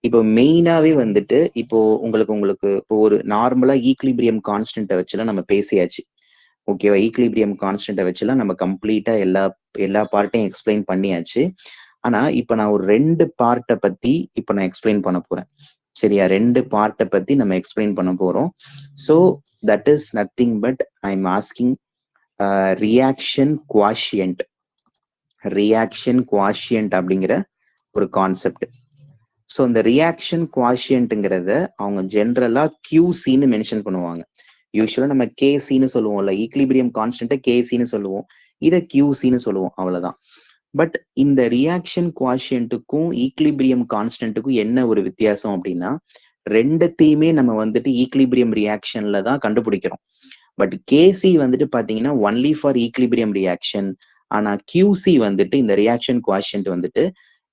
இப்போ மெயினாவே வந்துட்டு இப்போ உங்களுக்கு இப்போ ஒரு நார்மலா ஈக்லிபிரியம் கான்ஸ்டன்ட்டை வச்சுலாம் நம்ம பேசியாச்சு. ஓகேவா? ஈக்லிபிரியம் கான்ஸ்டன்ட்டை வச்சுலாம் நம்ம கம்ப்ளீட்டா எல்லா பார்ட்டையும் எக்ஸ்பிளைன் பண்ணியாச்சு. ஆனா இப்ப நான் ஒரு 2 பார்ட்டை பத்தி இப்ப நான் எக்ஸ்பிளைன் பண்ண போறேன். சரியா? 2 பார்ட்டை பத்தி நம்ம எக்ஸ்பிளைன் பண்ண போறோம். So that is nothing but I am asking reaction quotient. Reaction quotient அப்படிங்கிற ஒரு கான்செப்ட். ஸோ இந்த ரியாக்ஷன் குவாஷியன்ட்ங்கிறத அவங்க ஜென்ரலா கியூசின்னு மென்ஷன் பண்ணுவாங்க. யூஸ்வலா நம்ம கேசின்னு சொல்லுவோம்ல, ஈக்லிபிரியம் கான்ஸ்டன்ட்டை கேசின்னு சொல்லுவோம், இதை கியூசின்னு சொல்லுவோம், அவ்வளவுதான். பட் இந்த ரியாக்ஷன் குவாஷியன்ட்டுக்கும் ஈக்லிபிரியம் கான்ஸ்டன்ட்டுக்கும் என்ன ஒரு வித்தியாசம் அப்படின்னா, ரெண்டத்தையுமே நம்ம வந்துட்டு ஈக்லிபிரியம் ரியாக்ஷன்ல தான் கண்டுபிடிக்கிறோம். பட் கேசி வந்துட்டு பாத்தீங்கன்னா ஒன்லி ஃபார் ஈக்லிபிரியம் ரியாக்ஷன். ஆனா கியூசி வந்துட்டு இந்த ரியாக்ஷன் குவாஷியன்ட் வந்துட்டு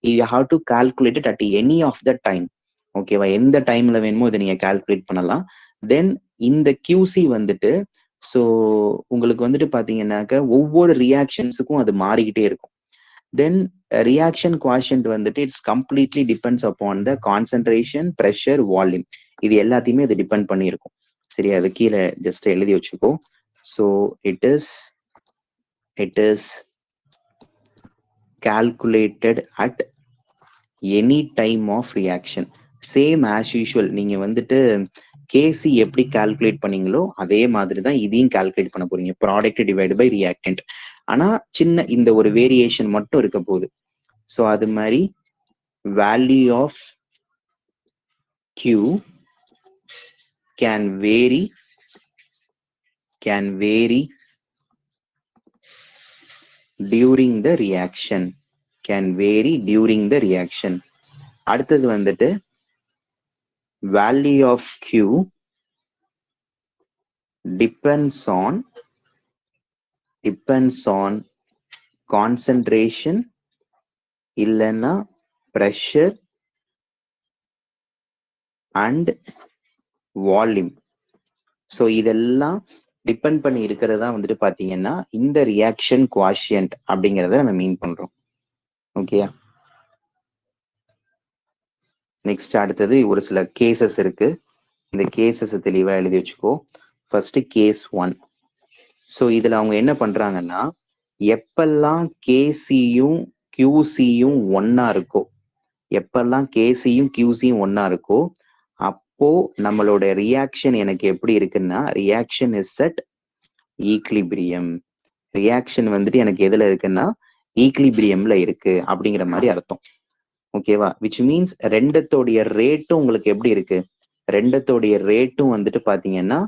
you have to calculate it at any of the time. ஓகேவா? எந்த டைம்ல வேணுமோ இதை நீங்க கால்குலேட் பண்ணலாம். தென் இந்த கியூசி வந்துட்டு ஸோ உங்களுக்கு வந்துட்டு பாத்தீங்கன்னாக்க ஒவ்வொரு ரியாக்ஷன்ஸுக்கும் அது மாறிக்கிட்டே இருக்கும். தென் ரியாக்ஷன் குவாஷியன்ட் வந்துட்டு it's completely depends upon the concentration, pressure, volume. இது எல்லாத்தையுமே அது டிபெண்ட் பண்ணியிருக்கும். சரி, அது கீழே ஜஸ்ட் எழுதி வச்சுக்கோ. So it is calculated at any time of reaction. Same as usual. நீங்க வந்துட்டு கேசி எப்படி கால்குலேட் பண்ணீங்களோ அதே மாதிரி தான் இதையும் கால்குலேட் பண்ண போறீங்க, ப்ராடக்ட் டிவைட் பை ரியாக்டன்ட். ஆனா சின்ன இந்த ஒரு வேரியேஷன் மட்டும் இருக்க போகுது. ஸோ அது மாதிரி value of Q can vary during the reaction. அடுத்தது வந்துட்டு value of Q depends on concentration இல்லைன்னா pressure and volume. ஸோ இதெல்லாம் டிபெண்ட் பண்ணி இருக்கிறதா வந்துட்டு பாத்தீங்கன்னா இந்த ரியாக்ஷன் குவாஷியன்ட் அப்படிங்கிறத நம்ம மீன் பண்றோம். ஓகேயா? நெக்ஸ்ட் அடுத்தது ஒரு சில கேசஸ் இருக்கு. இந்த கேசஸ் தெளிவா எழுதி வச்சுக்கோ. First case 1. ஸோ இதுல அவங்க என்ன பண்றாங்கன்னா, எப்பெல்லாம் கேசியும் கியூசியும் ஒன்னா இருக்கோ, அப்போ நம்மளோட ரியாக்ஷன் எனக்கு எப்படி இருக்குன்னா, reaction is at equilibrium. Reaction வந்துட்டு எனக்கு எதுல இருக்குன்னா ஈக்லிபிரியம்ல இருக்கு அப்படிங்கிற மாதிரி அர்த்தம். ஓகேவா? விச் மீன்ஸ் ரெண்டத்தோடைய ரேட்டும் உங்களுக்கு எப்படி இருக்கு, ரெண்டத்தோடைய ரேட்டும் வந்துட்டு பாத்தீங்கன்னா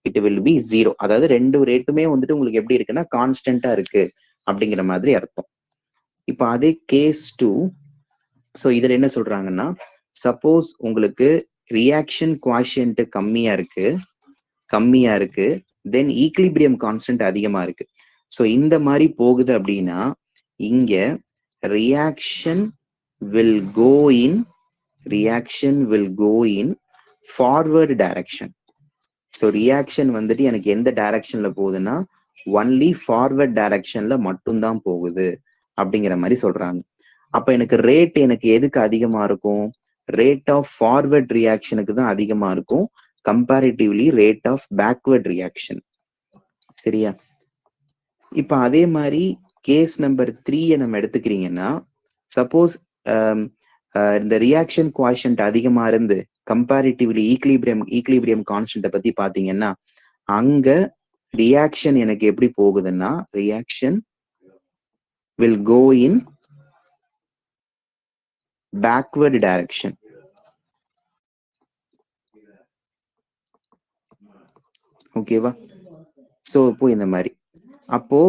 இட் வில் பி 0. அதாவது ரெண்டு ரேட்டுமே வந்துட்டு உங்களுக்கு எப்படி இருக்குன்னா கான்ஸ்டன்டா இருக்கு அப்படிங்கிற மாதிரி அர்த்தம். இப்ப அதே கேஸ் 2. ஸோ இதுல என்ன சொல்றாங்கன்னா, சப்போஸ் உங்களுக்கு ரியாக்ஷன் குவாஷியன்ட் கம்மியா இருக்கு, தென் ஈக்லிபிரியம் கான்ஸ்டன்ட் அதிகமா இருக்கு. ஸோ இந்த மாதிரி போகுது அப்படின்னா இங்க reaction will go in forward direction. So reaction வந்துட்டு எனக்கு எந்த டைரக்ஷன்ல போகுதுன்னா ஒன்லி ஃபார்வர்ட் டைரக்ஷன்ல மட்டும்தான் போகுது அப்படிங்கிற மாதிரி சொல்றாங்க. அப்ப எனக்கு ரேட் எனக்கு எதுக்கு அதிகமா இருக்கும், ரேட் ஆஃப் ஃபார்வர்ட் ரியாக்ஷனுக்கு தான் அதிகமா இருக்கும் comparatively rate of backward reaction. சரியா? இப்ப அதே மாதிரி கேஸ் நம்பர் 3 நம்ம எடுத்துக்கிறீங்கன்னா, சப்போஸ் இந்த ரியாக்ஷன் குவாஷியன்ட் அதிகமா இருந்து கம்பேரிட்டிவ்லி ஈக்லிபிரியம் கான்ஸ்டன்ட்டை பத்தி பாத்தீங்கன்னா, அங்க ரியாக்ஷன் எனக்கு எப்படி போகுதுன்னா, reaction will go in backward direction. ஓகேவா? ஸோ இப்போ இந்த மாதிரி அப்போ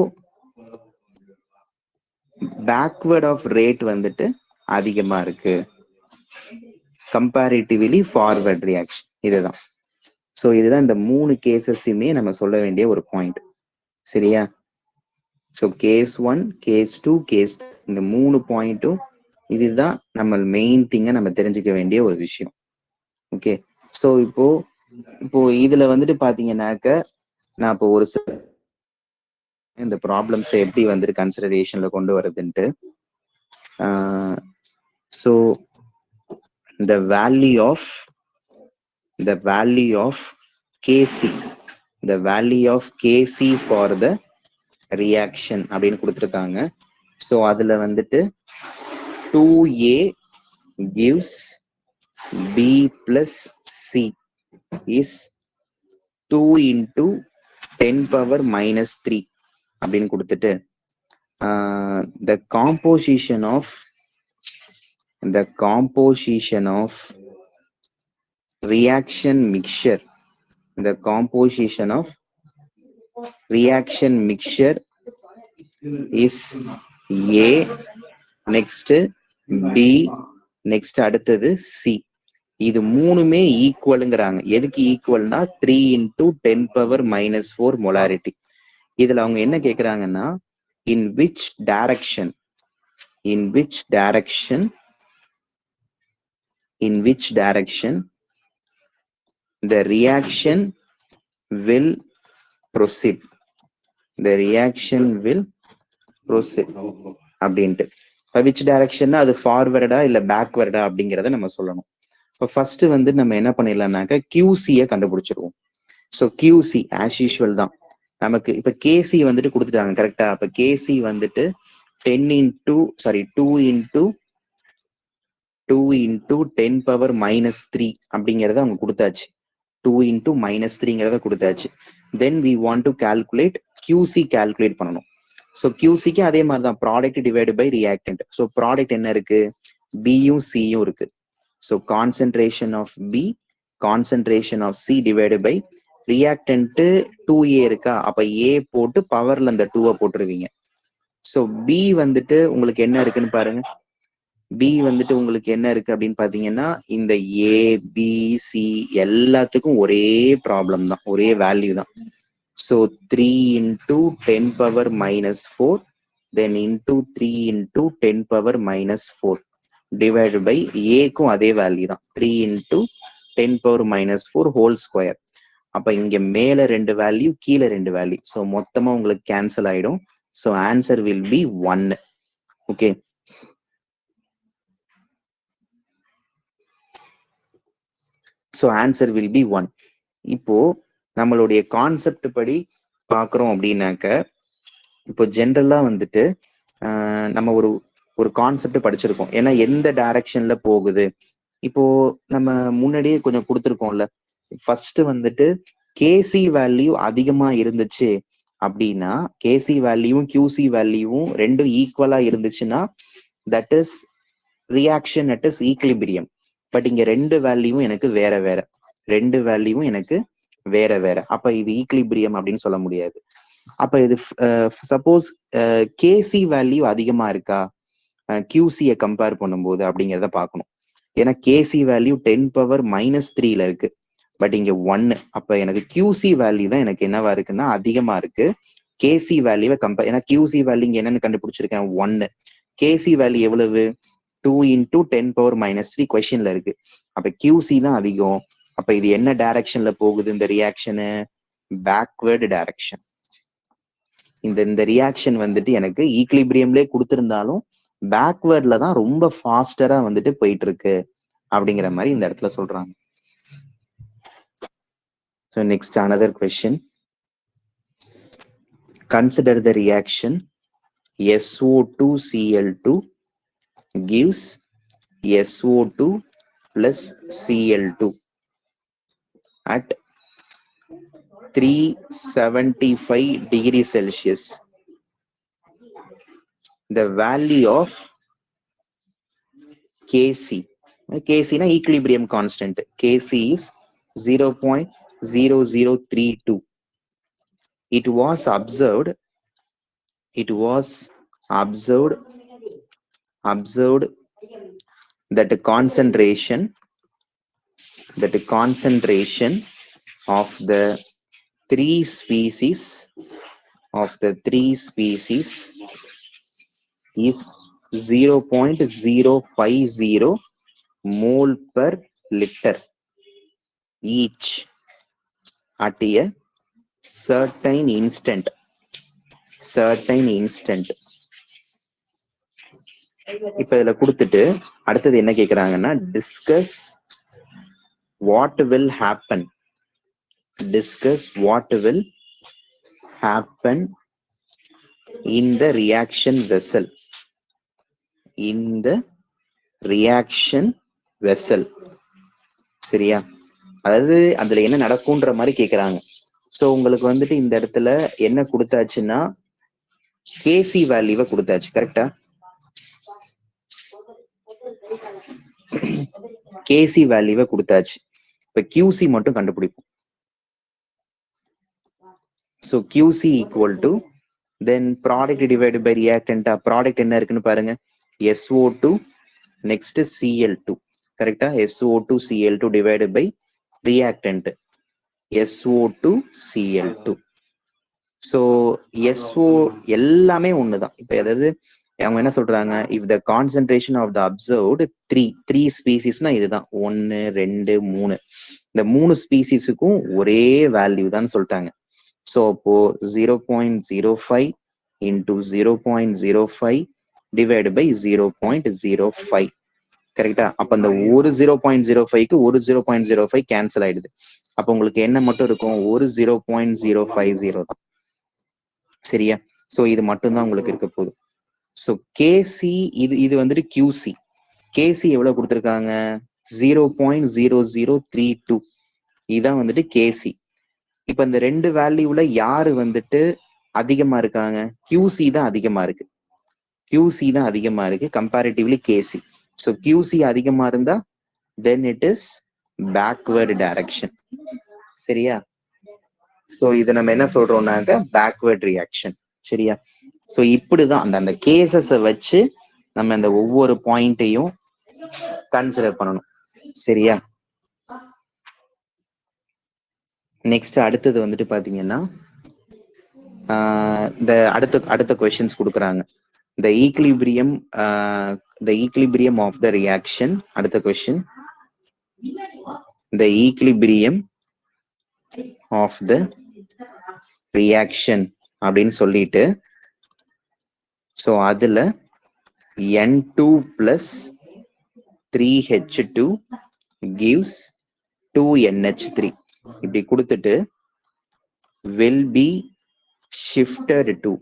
பேக்வர்ட் ஆஃப் ரேட் வந்துட்டு அதிகமா இருக்கு கம்பேரிட்டிவ்லி ஃபார்வர்ட் ரியாக்ஷன். இதுதான். ஸோ இதுதான் இந்த 3 கேசஸுமே நம்ம சொல்ல வேண்டிய ஒரு பாயிண்ட். சரியா? ஸோ கேஸ் 1, கேஸ் 2, கேஸ் இந்த 3 பாயிண்ட்டும் இதுதான் நம்ம மெயின் திங்கை நம்ம தெரிஞ்சுக்க வேண்டிய ஒரு விஷயம். ஓகே. ஸோ இப்போ இதுல வந்துட்டு பாத்தீங்கன்னாக்க நான் இப்போ ஒரு இந்த ப்ராப்ளம்ஸை எப்படி வந்துட்டு கன்சிடரேஷன்ல கொண்டு வரதுன்ட்டு, so the value of Kc for the reaction அப்படின்னு கொடுத்துருக்காங்க. ஸோ அதுல வந்துட்டு 2A gives B plus C is 2 into 10 power minus 3 அப்படின்னு கொடுத்துட்டு the composition of reaction mixture is A, next B, next அடுத்தது C. இது மூணுமே ஈக்குவலுங்கிறாங்க. எதுக்கு ஈக்குவல்னா 3 into 10 power minus 4 molarity. இதுல அவங்க என்ன கேக்குறாங்கன்னா in which direction the reaction will proceed அப்படின்ட்டு. which direction அது ஃபார்வர்டா இல்ல பேக்வர்டா அப்படிங்கிறத நம்ம சொல்லணும். இப்போ ஃபர்ஸ்ட் வந்து நம்ம என்ன பண்ணிடலாம்னாக்க QC-யை கண்டுபிடிச்சிருவோம். ஸோ QC ஆஸ் யூஷுவல் தான் நமக்கு. இப்ப KC வந்துட்டு கொடுத்துட்டாங்க கரெக்டா. அப்ப KC வந்துட்டு 2 into 10 power minus 3 அப்படிங்கிறத அவங்க கொடுத்தாச்சு. 2 into minus 3ங்கிறத கொடுத்தாச்சு. then we want to calculate QC calculate பண்ணணும். ஸோ QCக்கு அதே மாதிரி தான் product divide by reactant. So product என்ன இருக்கு, பியும் சியும் இருக்கு. So concentration of B concentration of C divide by reactant 2A இருக்கா, அப்ப A போட்டு பவர்ல அந்த 2-ஐ போட்டுருவீங்க. ஸோ பி வந்துட்டு உங்களுக்கு என்ன இருக்குன்னு பாருங்க. பி வந்துட்டு உங்களுக்கு என்ன இருக்கு அப்படின்னு பாத்தீங்கன்னா இந்த ABC எல்லாத்துக்கும் ஒரே ப்ராப்ளம் தான், ஒரே வேல்யூ தான். So 3 into 10 power minus 4 then into 3 into 10 power minus 4 divided by ஏக்கும் அதே வேல்யூ தான் 3 into 10 power minus 4 whole square. அப்ப இங்க மேல 2 வேல்யூ கீழே 2 வேல்யூ, ஸோ மொத்தமா உங்களுக்கு கேன்சல் ஆயிடும். So answer will be 1. Okay, so answer will be 1. இப்போ நம்மளுடைய கான்செப்ட் படி பாக்குறோம் அப்படின்னாக்க, இப்போ ஜென்ரலா வந்துட்டு நம்ம ஒரு கான்செப்ட் படிச்சிருக்கோம். ஏன்னா எந்த டைரக்ஷன்ல போகுது, இப்போ நம்ம முன்னாடியே கொஞ்சம் கொடுத்துருக்கோம்ல. ஃபர்ஸ்ட் வந்துட்டு கேசி வேல்யூ அதிகமா இருந்துச்சு அப்படின்னா, கேசி வேல்யூவும் QC வேல்யூவும் ரெண்டும் ஈக்குவலா இருந்துச்சுன்னா that is reaction at is equilibrium. But இங்க ரெண்டு வேல்யூவும் எனக்கு வேற வேற, அப்ப இது ஈக்லிபிரியம் அப்படின்னு சொல்ல முடியாது. அப்ப இது சப்போஸ் கேசி வேல்யூ அதிகமா இருக்கா QC-யை கம்பேர் பண்ணும்போது அப்படிங்கிறத பார்க்கணும். ஏன்னா கேசி வேல்யூ 10 power minus 3ல இருக்கு, பட் இங்க 1. அப்ப எனக்கு QC வேல்யூ தான் எனக்கு என்னவா இருக்குன்னா அதிகமா இருக்கு. கேசி வேல்யூவை கம்பேர், ஏன்னா QC வேல்யூ இங்க என்னன்னு கண்டுபிடிச்சிருக்கேன் 1. கேசி வேல்யூ எவ்வளவு 2 into 10 power minus 3 கொஸ்டின்ல இருக்கு. அப்ப QC தான் அதிகம். அப்ப இது என்ன டைரக்ஷன்ல போகுது இந்த ரியாக்ஷனு, பேக்வர்டு டைரக்ஷன். இந்த ரியாக்ஷன் வந்துட்டு எனக்கு ஈக்லிபிரியம்லே கொடுத்திருந்தாலும் பேக்வேர்ட்ல தான் ரொம்ப ஃபாஸ்டரா வந்துட்டு போயிட்டு இருக்கு அப்படிங்கிற மாதிரி இந்த இடத்துல சொல்றாங்க. So next another question. Consider the reaction SO2Cl2 gives SO2 plus Cl2 at 375 degrees Celsius. The value of Kc na equilibrium constant. Kc is 0.0032. It was observed that the concentration of the three species is 0.050 mole per liter each at a certain instant. இப்ப இதுல கொடுத்துட்டு அடுத்தது என்ன கேக்குறாங்கன்னா, discuss what will happen in the reaction vessel. சரியா? அதாவது அதுல என்ன நடக்கும்ன்ற மாதிரி கேக்குறாங்க. சோ உங்களுக்கு வந்துட்டு இந்த இடத்துல என்ன கொடுத்தாச்சுன்னா கேசி வேல்யூவை கொடுத்தாச்சு. கரெக்டா? கேசி வேல்யூவை கொடுத்தாச்சு. இப்ப கியூசி மட்டும் கண்டுபிடிப்போம். So QC equal to then product divided by reactant. Product என்ன இருக்குன்னு பாருங்க, SO2 next Cl2. கரெக்டா? SO2 Cl2 divided by reactant SO2 Cl2. So SO எல்லாமே ஒண்ணுதான். இப்ப அதாவது அவங்க என்ன சொல்றாங்க, if the concentration of the observed three ஸ்பீசிஸ்னா இதுதான் 1 2 3 இந்த 3 ஸ்பீசிஸுக்கும் ஒரே வேல்யூ தான் சொல்லிட்டாங்க. ஸோ அப்போ 0.05 into 0.05 divided by 0.05. கரெக்டா? அப்ப அந்த ஒரு 0.05க்கு ஒரு 0.05 கேன்சல் ஆயிடுது. அப்ப உங்களுக்கு என்ன மட்டும் இருக்கும், ஒரு 0.050 தான். சரியா? சோ இது மட்டும்தான் உங்களுக்கு இருக்க போகுது. ஸோ கேசி இது வந்துட்டு கியூசி. கேசி எவ்வளவு கொடுத்துருக்காங்க, 0.0032. இதுதான் வந்துட்டு கேசி. இப்ப இந்த ரெண்டு வேல்யூல யாரு வந்துட்டு அதிகமா இருக்காங்க, கியூசி தான் அதிகமா இருக்கு. கியூசி தான் அதிகமா இருக்கு கம்பேரிட்டிவ்லி கேசி. ஸோ கியூசி அதிகமா இருந்தா then it is backward direction. சரியா? ஸோ இதை நம்ம என்ன சொல்றோம்னாக்க பேக்வர்ட் ரியாக்ஷன். சரியா? ஸோ இப்படிதான் அந்த கேசஸை வச்சு நம்ம அந்த ஒவ்வொரு பாயிண்ட்டையும் கன்சிடர் பண்ணணும். சரியா? நெக்ஸ்ட் அடுத்தது வந்துட்டு பாத்தீங்கன்னா இந்த அடுத்த கொஸ்டின்ஸ் கொடுக்குறாங்க. the equilibrium of the reaction. அடுத்த question, the equilibrium of the reaction அப்படின்னு சொல்லிட்டு, ஸோ அதுல N2 plus 3H2 gives 2NH3 இப்படி கொடுத்துட்டு will be shifted to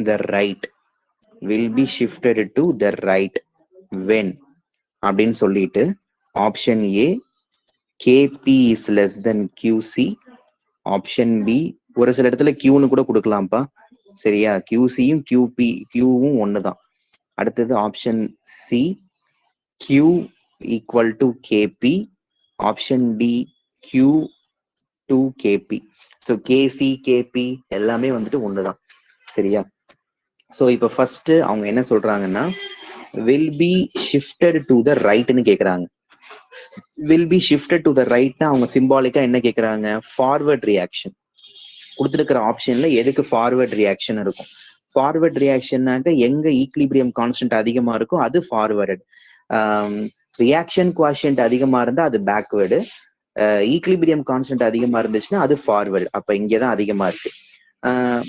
the right, will be shifted to the right when அப்படின்னு சொல்லிட்டு option A KP is less than QC, option B ஒரு சில இடத்துல Qன்னு கூட கொடுக்கலாம்ப்பா. சரியா? QCயும் Qவும் ஒண்ணுதான். அடுத்தது option C Q equal to KP, option D Q to KP. So KC KP எல்லாமே வந்துட்டு ஒண்ணுதான். சரியா? ஸோ இப்போ ஃபர்ஸ்ட் அவங்க என்ன சொல்றாங்கன்னா will be shifted to the rightனு கேக்குறாங்க. will be shifted to the rightனா அவங்க சிம்பாலிக்கா என்ன கேக்குறாங்க, ஃபார்வர்ட் ரியாக்ஷன். கொடுத்துருக்கிற ஆப்ஷன்ல எதுக்கு ஃபார்வர்ட் ரியாக்ஷன் இருக்கும்? ஃபார்வர்ட் ரியாக்ஷன்னாக்க எங்க ஈக்லிபிரியம் கான்ஸ்டன்ட் அதிகமா இருக்கோ அது ஃபார்வர்டு. ரியாக்ஷன் குவாஷியன்ட் அதிகமா இருந்தா அது பேக்வேர்டு. ஈக்லிபிரியம் கான்ஸ்டன்ட் அதிகமா இருந்துச்சுன்னா அது ஃபார்வர்டு. அப்ப இங்கதான் அதிகமா இருக்கு.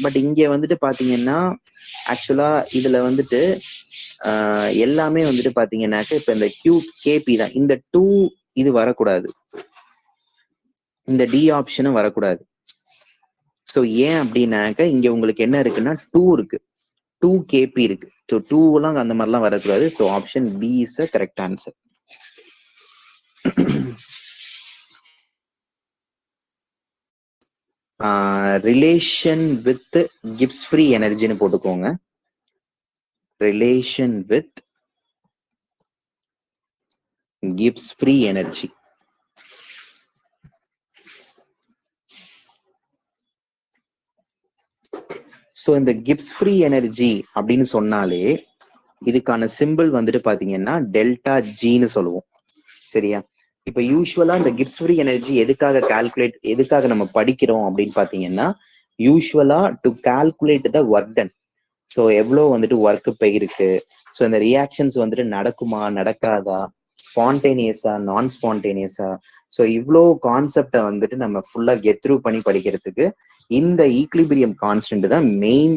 பட் இங்க வந்துட்டு பாத்தீங்கன்னா ஆக்சுவலா இதுல வந்துட்டு எல்லாமே வந்துட்டு பாத்தீங்கன்னாக்க இப்ப இந்த QKP தான். இந்த 2 இது வரக்கூடாது, இந்த டி ஆப்ஷனும் வரக்கூடாது. ஸோ ஏன் அப்படின்னாக்க இங்க உங்களுக்கு என்ன இருக்குன்னா 2 இருக்கு, 2KP இருக்கு. ஸோ 2 எல்லாம் அந்த மாதிரிலாம் வரக்கூடாது. So option B is a correct answer. Relation with Gibbs free எனர்ஜின்னு போட்டுக்கோங்க. Relation with Gibbs free energy. So இந்த கிப்ஸ் ஃப்ரீ எனர்ஜி அப்படின்னு சொன்னாலே இதுக்கான சிம்பிள் வந்துட்டு பாத்தீங்கன்னா டெல்டா ஜின்னு சொல்லுவோம். சரியா? இப்ப யூஸ்வலா இந்த கிப்ஸ் ஃப்ரீ எனர்ஜி எதுக்காக நம்ம படிக்கிறோம் அப்படின்னு பாத்தீங்கன்னா யூஸ்வலா to calculate the work done. So எவ்வளவு வந்துட்டு ஒர்க் போயிருக்கு, ஸோ இந்த ரியாக்ஷன்ஸ் வந்துட்டு நடக்குமா நடக்காதா, ஸ்பான்டேனியஸா நான் ஸ்பான்டேனியஸா, ஸோ இவ்வளோ கான்செப்டை வந்துட்டு நம்ம ஃபுல்லா கெட் த்ரூ பண்ணி படிக்கிறதுக்கு இந்த ஈக்லிபிரியம் கான்ஸ்டன்ட் தான் மெயின்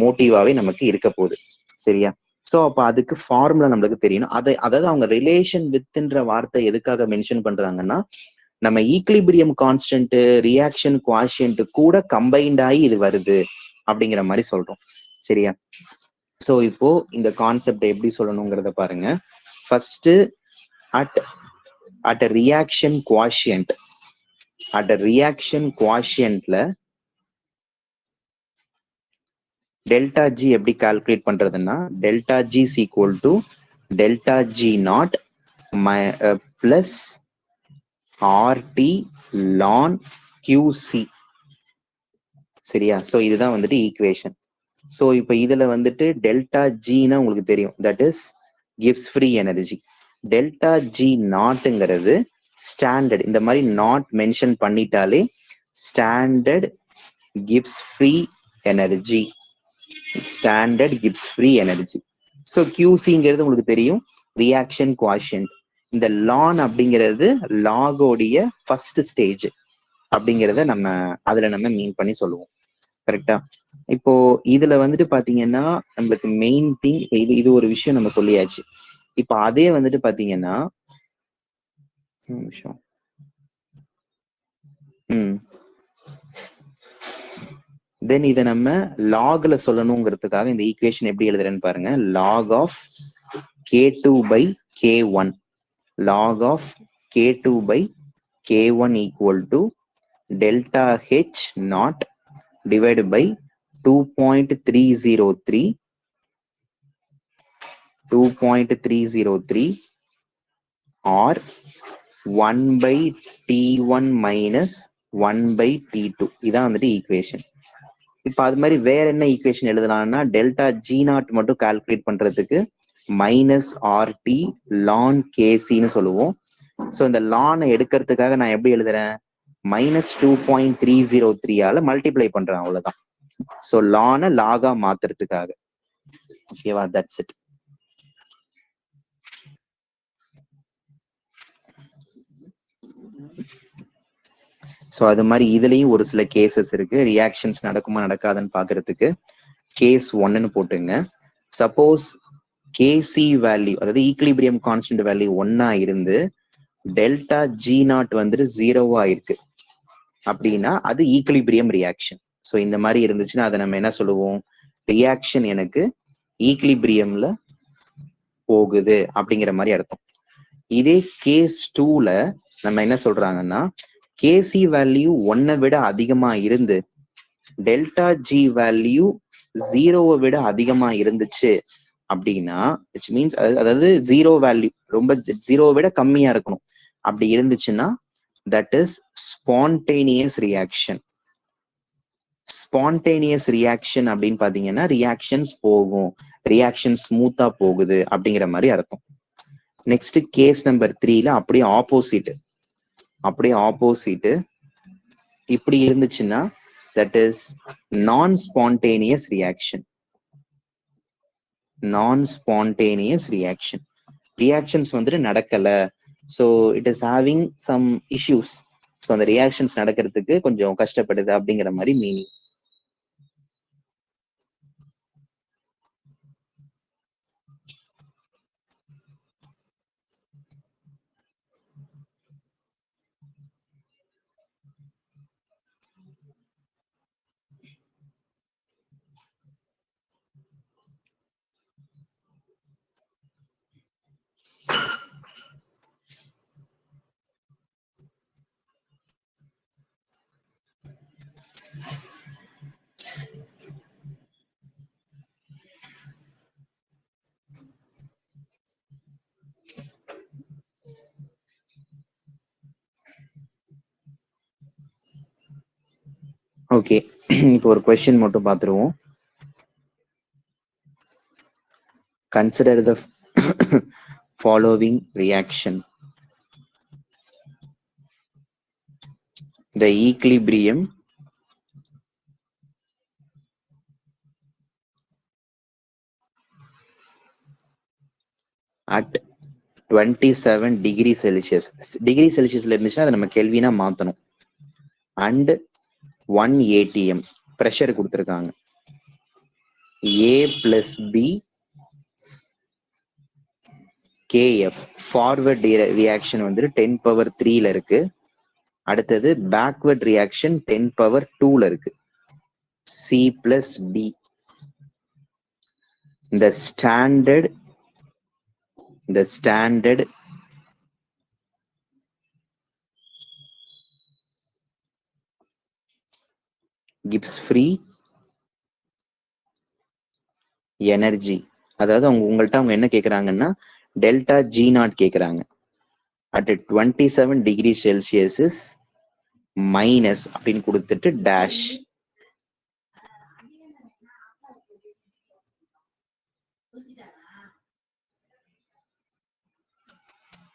மோட்டிவாவே நமக்கு இருக்க போகுது. சரியா? ஸோ அப்ப அதுக்கு ஃபார்முலா நம்மளுக்கு தெரியணும். அதாவது அவங்க ரிலேஷன் வித்ன்ற வார்த்தை எதுக்காக மென்ஷன் பண்றாங்கன்னா நம்ம ஈக்லிபிரியம் கான்ஸ்டன்ட் ரியாக்ஷன் குவாஷியன்ட் கூட கம்பைன்ட் ஆகி இது வருது அப்படிங்கிற மாதிரி சொல்றோம். சரியா? ஸோ இப்போ இந்த கான்செப்ட் எப்படி சொல்லணுங்கிறத பாருங்க. First at a reaction quotient, at a reaction quotientல டெல்டா ஜி எப்படி கால்குலேட் பண்றதுன்னா delta G is equal to delta G not plus RT ln QC. சரியா? ஸோ இதுதான் வந்துட்டு ஈக்குவேஷன். ஸோ இப்போ இதுல வந்துட்டு டெல்டா ஜின்னா உங்களுக்கு தெரியும், தட் இஸ் கிவ்ஸ் ஃப்ரீ எனர்ஜி. டெல்டா ஜி நாட்டுங்கிறது ஸ்டாண்டர்ட். இந்த மாதிரி நாட் மென்ஷன் பண்ணிட்டாலே ஸ்டாண்டர்ட் கிவ்ஸ் ஃப்ரீ எனர்ஜி. ஸ்டாண்டர்ட் கிவ்ஸ் ஃப்ரீ எனர்ஜி. ஸோ கியூசிங்கிறது உங்களுக்கு தெரியும், ரியாக்ஷன் குவாஷியன்ட். இந்த லான் அப்படிங்கிறது லாகோடைய ஃபர்ஸ்ட் ஸ்டேஜ் அப்படிங்கிறத அதுல நம்ம மீன் பண்ணி சொல்லுவோம். கரெக்டா? இப்போ இதுல வந்துட்டு பாத்தீங்கன்னா நம்மளுக்கு மெயின் திங் இது ஒரு விஷயம் நம்ம சொல்லியாச்சு. இப்ப அதே வந்துட்டு பாத்தீங்கன்னா தென் இதை நம்ம லாக்ல சொல்லணுங்கிறதுக்காக இந்த ஈக்குவேஷன் எப்படி எழுதுறேன்னு பாருங்க. Log of k2 by k1, log of k2 by k1 equal to delta h naught divided by 2.303 or 1 by t1 minus 1 by t2. இதான் வந்துட்டு ஈக்குவேஷன். இப்ப அது மாதிரி வேற என்ன ஈக்குவேஷன் எழுதலாம்னா டெல்டா ஜி நாட் மட்டும் கால்குலேட் பண்றதுக்கு மைனஸ் ஆர்டி லான் கேசின்னு சொல்லுவோம். ஸோ இந்த லானை எடுக்கிறதுக்காக நான் எப்படி எழுதுறேன், -2.303 மல்டிப்ளை பண்றேன், அவ்வளவுதான். ஸோ லானை லாகா மாத்துறதுக்காக. ஓகேவா? That's it. ஸோ அது மாதிரி இதுலயும் ஒரு சில கேசஸ் இருக்கு, ரியாக்ஷன்ஸ் நடக்குமா நடக்காதுன்னு பாக்குறதுக்கு. கேஸ் 1ன்னு போட்டுங்க. சப்போஸ் கேசி வேல்யூ, அதாவது ஈக்லிபிரியம் கான்ஸ்டன்ட் வேல்யூ 1 இருந்து டெல்டா ஜி நாட் வந்துட்டு 0 இருக்கு அப்படின்னா அது ஈக்லிபிரியம் ரியாக்ஷன். ஸோ இந்த மாதிரி இருந்துச்சுன்னா அதை நம்ம என்ன சொல்லுவோம், ரியாக்ஷன் எனக்கு ஈக்லிபிரியம்ல போகுது அப்படிங்கிற மாதிரி அர்த்தம். இதே கேஸ் 2ல நம்ம என்ன சொல்றாங்கன்னா கேசி வேல்யூ 1 விட அதிகமா இருந்து டெல்டா ஜி வேல்யூ 0 விட அதிகமா இருந்துச்சு அப்படின்னா, விச் மீன்ஸ் அதாவது 0 வேல்யூ ரொம்ப 0 விட கம்மியா இருக்கணும். அப்படி இருந்துச்சுன்னா that is spontaneous reaction. Spontaneous reaction அப்படின்னு பாத்தீங்கன்னா ரியாக்ஷன்ஸ் போகும், ரியாக்ஷன் ஸ்மூத்தா போகுது அப்படிங்கிற மாதிரி அர்த்தம். நெக்ஸ்ட் கேஸ் நம்பர் 3ல அப்படியே ஆப்போசிட் இப்படி இருந்துச்சுன்னா that is non spontaneous reaction. Reactions வந்துட்டு நடக்கல, so it is having some issues. So அந்த ரியாக்ஷன்ஸ் நடக்கிறதுக்கு கொஞ்சம் கஷ்டப்படுது அப்படிங்கிற மாதிரி மீனிங். ஓகே, இப்போ ஒரு கொஸ்டின் மட்டும் பார்த்துருவோம். Consider the following reaction. The equilibrium at 27 degree Celsius. Degree செல்சியஸ்ல இருந்துச்சுன்னா அதை நம்ம கெல்வினா மாத்தணும். அண்ட் 1 atm ப்ரெஷர் கொடுத்துருக்காங்க. A plus B KF. Forward reaction வந்துட்டு 10⁻³ இருக்கு. அடுத்தது பேக்வர்ட் ரியாக்ஷன் 10⁻² இருக்கு. C plus D. the standard gives free energy. அதாவது உங்கள்கிட்ட அவங்க என்ன கேட்குறாங்கன்னா டெல்டா ஜி நாட் கேட்குறாங்க. at 27 degree Celsius is minus அப்படின்னு கொடுத்துட்டு dash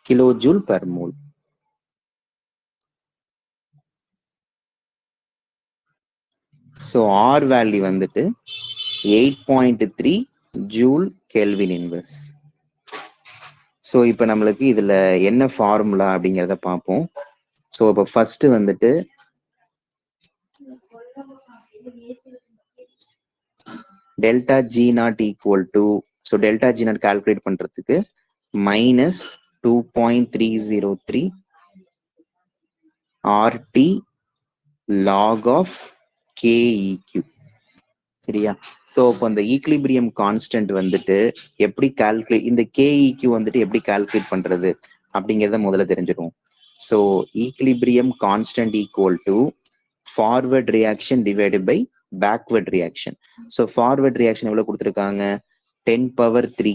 kilojoule per mole. So R value வந்துட்டு 8.3 ஜூல் கெல்வின் இன்வெர்ஸ். ஸோ இப்போ நம்மளுக்கு இதுல என்ன ஃபார்முலா அப்படிங்கிறத பார்ப்போம். ஸோ இப்போ ஃபர்ஸ்ட் வந்துட்டு delta G not equal to, so delta G not calculate பண்றதுக்கு minus 2.303 RT log of KEQ. சரியா? ஸோ இப்போ இந்த ஈக்லிபிரியம் கான்ஸ்டன்ட் வந்துட்டு எப்படி கால்குலேட், இந்த KEQ வந்துட்டு எப்படி கால்குலேட் பண்றது அப்படிங்கிறத முதல்ல தெரிஞ்சிடும். So equilibrium constant equal to forward reaction divided by backward reaction. So forward reaction எவ்வளவு கொடுத்துருக்காங்க? 10 power 3.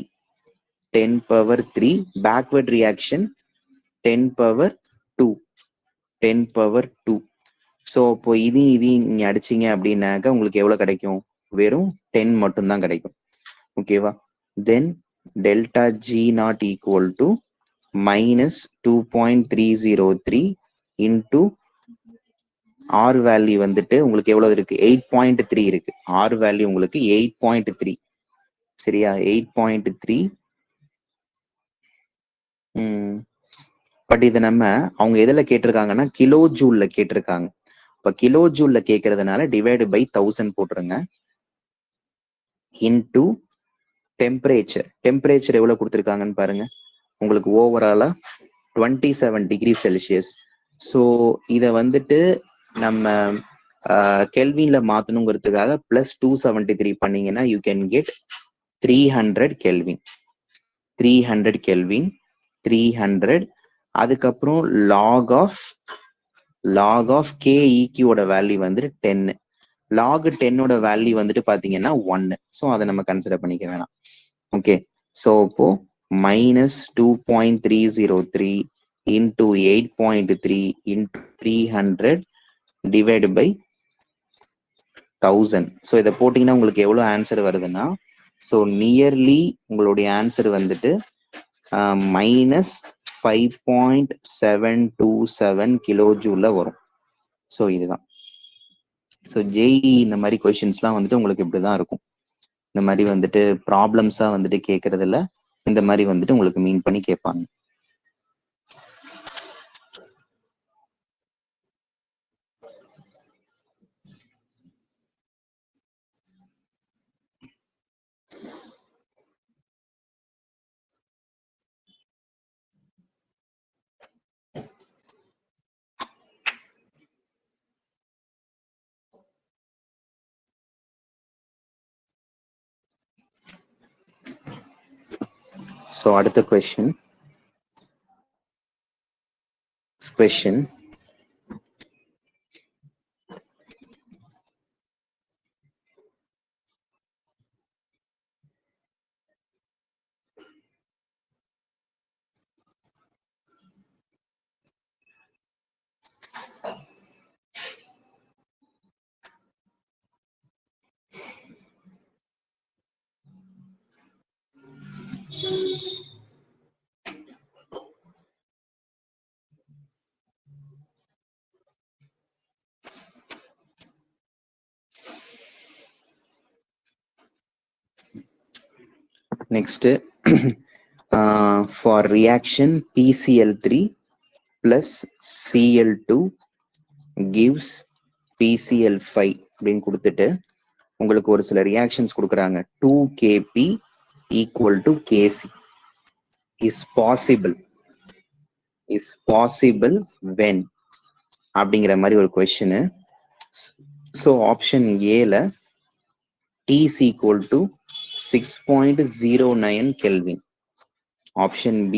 Backward reaction 10 power 2. So இப்போ இதையும் நீங்க அடிச்சிங்க அப்படின்னாக்க உங்களுக்கு எவ்வளவு கிடைக்கும்? வெறும் 10 மட்டும்தான் கிடைக்கும். ஓகேவா? Then delta G not equal to minus 2.303 into R value வந்துட்டு உங்களுக்கு எவ்வளவு இருக்கு? 8.3 இருக்கு. ஆர் வேல்யூ உங்களுக்கு 8.3. சரியா? 8.3. பட் இதை நம்ம அவங்க எதுல கேட்டிருக்காங்கன்னா கிலோ ஜூல்ல கேட்டிருக்காங்க. இப்ப கிலோ ஜூல்ல கேட்கறதுனால டிவைடு பை 1000 போட்டுருங்க. இன்டூ டெம்பரேச்சர் எவ்வளவு கொடுத்துருக்காங்கன்னு பாருங்க. உங்களுக்கு ஓவராலா 27 டிகிரி செல்சியஸ். ஸோ இதை வந்துட்டு நம்ம கெல்வின்ல மாத்தணுங்கிறதுக்காக பிளஸ் 273 பண்ணீங்கன்னா யூ கேன் கெட் 300 கெல்வின். 300. அதுக்கப்புறம் லாக் ஆஃப் கேஇக்யூட வேல்யூ வந்துட்டு 10. லாக் 10ஓட வேல்யூ வந்துட்டு பாத்தீங்கன்னா 1. ஸோ அதை நம்ம கன்சிடர் பண்ணிக்க வேணாம். ஓகே, ஸோ இப்போ minus 2.303 into 8.3 into 300 divide by 1000. So இதை போட்டீங்கன்னா உங்களுக்கு எவ்வளவு ஆன்சர் வருதுன்னா, ஸோ நியர்லி உங்களுடைய ஆன்சர் வந்துட்டு மைனஸ் 5.727 கிலோ ஜூல்ல வரும். ஸோ இதுதான். ஸோ ஜேஇ இந்த மாதிரி கொஸ்டின்ஸ்லாம் வந்துட்டு உங்களுக்கு இப்படிதான் இருக்கும். இந்த மாதிரி வந்துட்டு ப்ராப்ளம்ஸா வந்துட்டு கேட்கறதுல இந்த மாதிரி வந்துட்டு உங்களுக்கு மீன் பண்ணி கேட்பாங்க. ஸோ அடுத்த question. Next, for reaction PCl3 plus Cl2 gives PCl5 அப்படின்னு கொடுத்துட்டு உங்களுக்கு ஒரு சில ரியாக்ஷன்ஸ் கொடுக்குறாங்க. 2Kp equal to Kc is possible when அப்படிங்கிற மாதிரி ஒரு கொஸ்டின். ஸோ ஆப்ஷன் ஏல T is equal to 6.09 Kelvin. Option B,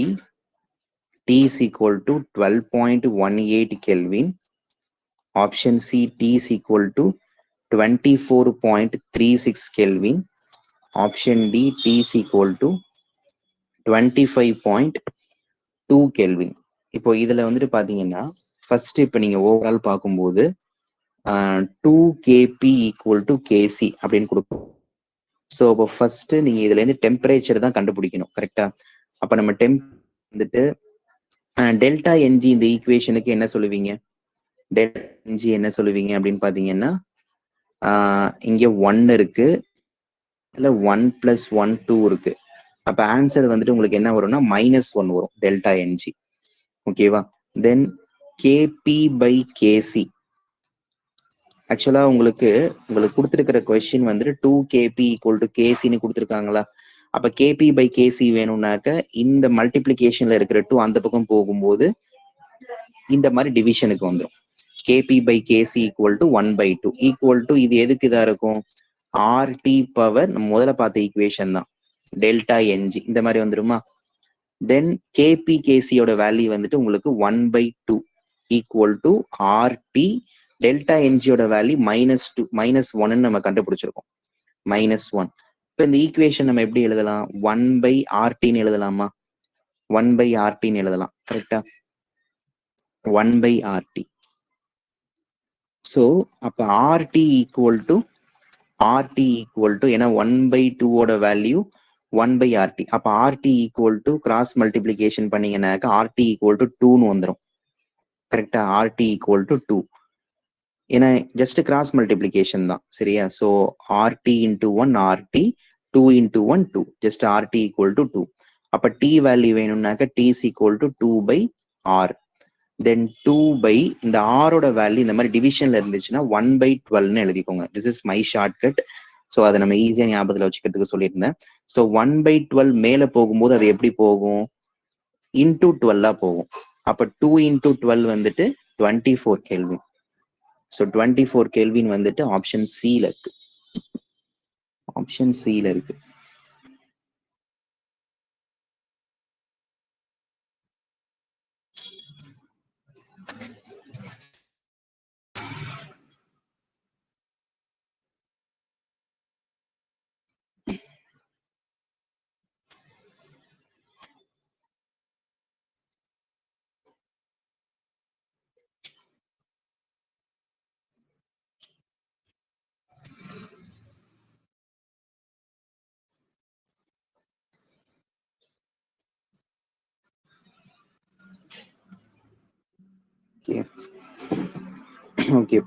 T is equal to 12.18 Kelvin. Option C, T is equal to 24.36 Kelvin. Option D, T is equal to 25.2 Kelvin. இப்போ இதுல வந்துட்டு பாத்தீங்கன்னா first இப்போ நீங்க ஓவரால் பார்க்கும்போது 2 kp equal to கேசி அப்படின்னு கொடுக்கும். So இப்போ ஃபர்ஸ்ட் நீங்க இதுல இருந்து டெம்பரேச்சர் தான் கண்டுபிடிக்கணும், கரெக்டா? அப்ப நம்ம டெம்ப் வந்துட்டு டெல்டா என்ஜி இந்த ஈக்குவேஷனுக்கு என்ன சொல்லுவீங்க? டெல்டா என்ஜி என்ன சொல்லுவீங்க அப்படின்னு பாத்தீங்கன்னா இங்க 1 இருக்கு, இதுல 1 + 1 2 இருக்கு. அப்ப ஆன்சர் வந்துட்டு உங்களுக்கு என்ன வரும்னா -1 வரும் டெல்டா என்ஜி. ஓகேவா? தென் kp/kc. ஆக்சுவலா உங்களுக்கு கொடுத்துருக்கிற கொஸ்டின் வந்துட்டு 2kp ஈக்குவல் டு கேசின்னு கொடுத்துருக்காங்களா? அப்ப kp/kc வேணும்னாக்க இந்த மல்டிப்ளிகேஷன்ல இருக்கிற 2 அந்த பக்கம் போகும்போது இந்த மாதிரி டிவிஷனுக்கு வந்துடும். kp/kc equal to 1/2 equal to இது எதுக்கு இதா இருக்கும்? RT பவர் நம்ம முதல்ல பார்த்த ஈக்குவேஷன் தான், டெல்டா என்ஜி இந்த மாதிரி வந்துருமா? தென் kp/kcயோட வேல்யூ வந்துட்டு உங்களுக்கு 1/2 ஈக்குவல் டு RT. டெல்டா என்ஜியோட வேல்யூ -1 நம்ம கண்டுபிடிச்சிருக்கோம், -1. இப்போ இந்த ஈக்குவேஷன் நம்ம எப்படி எழுதலாம்? 1/RTன்னு எழுதலாமா? 1/RTன்னு எழுதலாம், கரெக்டா? 1/RT. ஸோ அப்ப RT ஈக்குவல் டு ஏன்னா 1/2 ஓட வேல்யூ 1/RT. அப்ப RT equal to cross multiplication பண்ணீங்கன்னாக்க RT ஈக்குவல் டு 2ன்னு வந்துடும், கரெக்டா? RT equal to 2. ஏன்னா ஜஸ்ட் கிராஸ் மல்டிபிளிகேஷன் தான், சரியா? ஸோ RT × 1 RT, 2 × 1 2, just RT equal to 2. அப்ப T வேல்யூ வேணும்னாக்க T is equal to 2/R. Then 2 இந்த ஆரோட வேல்யூ இந்த மாதிரி டிவிஷன்ல இருந்துச்சுன்னா 1/12ன்னு எழுதிக்கோங்க. This is my shortcut. So அதை நம்ம ஈஸியா ஞாபகத்தில் வச்சுக்கிறதுக்கு சொல்லியிருந்தேன். ஸோ 1/12 மேல போகும்போது அது எப்படி போகும்? இன்டூ 12 போகும். அப்ப 2 × 12 வந்துட்டு 24 கெல்வின். ஸோ 24 கெல்வின் வந்துட்டு ஆப்ஷன் சில இருக்கு. ஆப்ஷன் சில இருக்கு. ஓகே.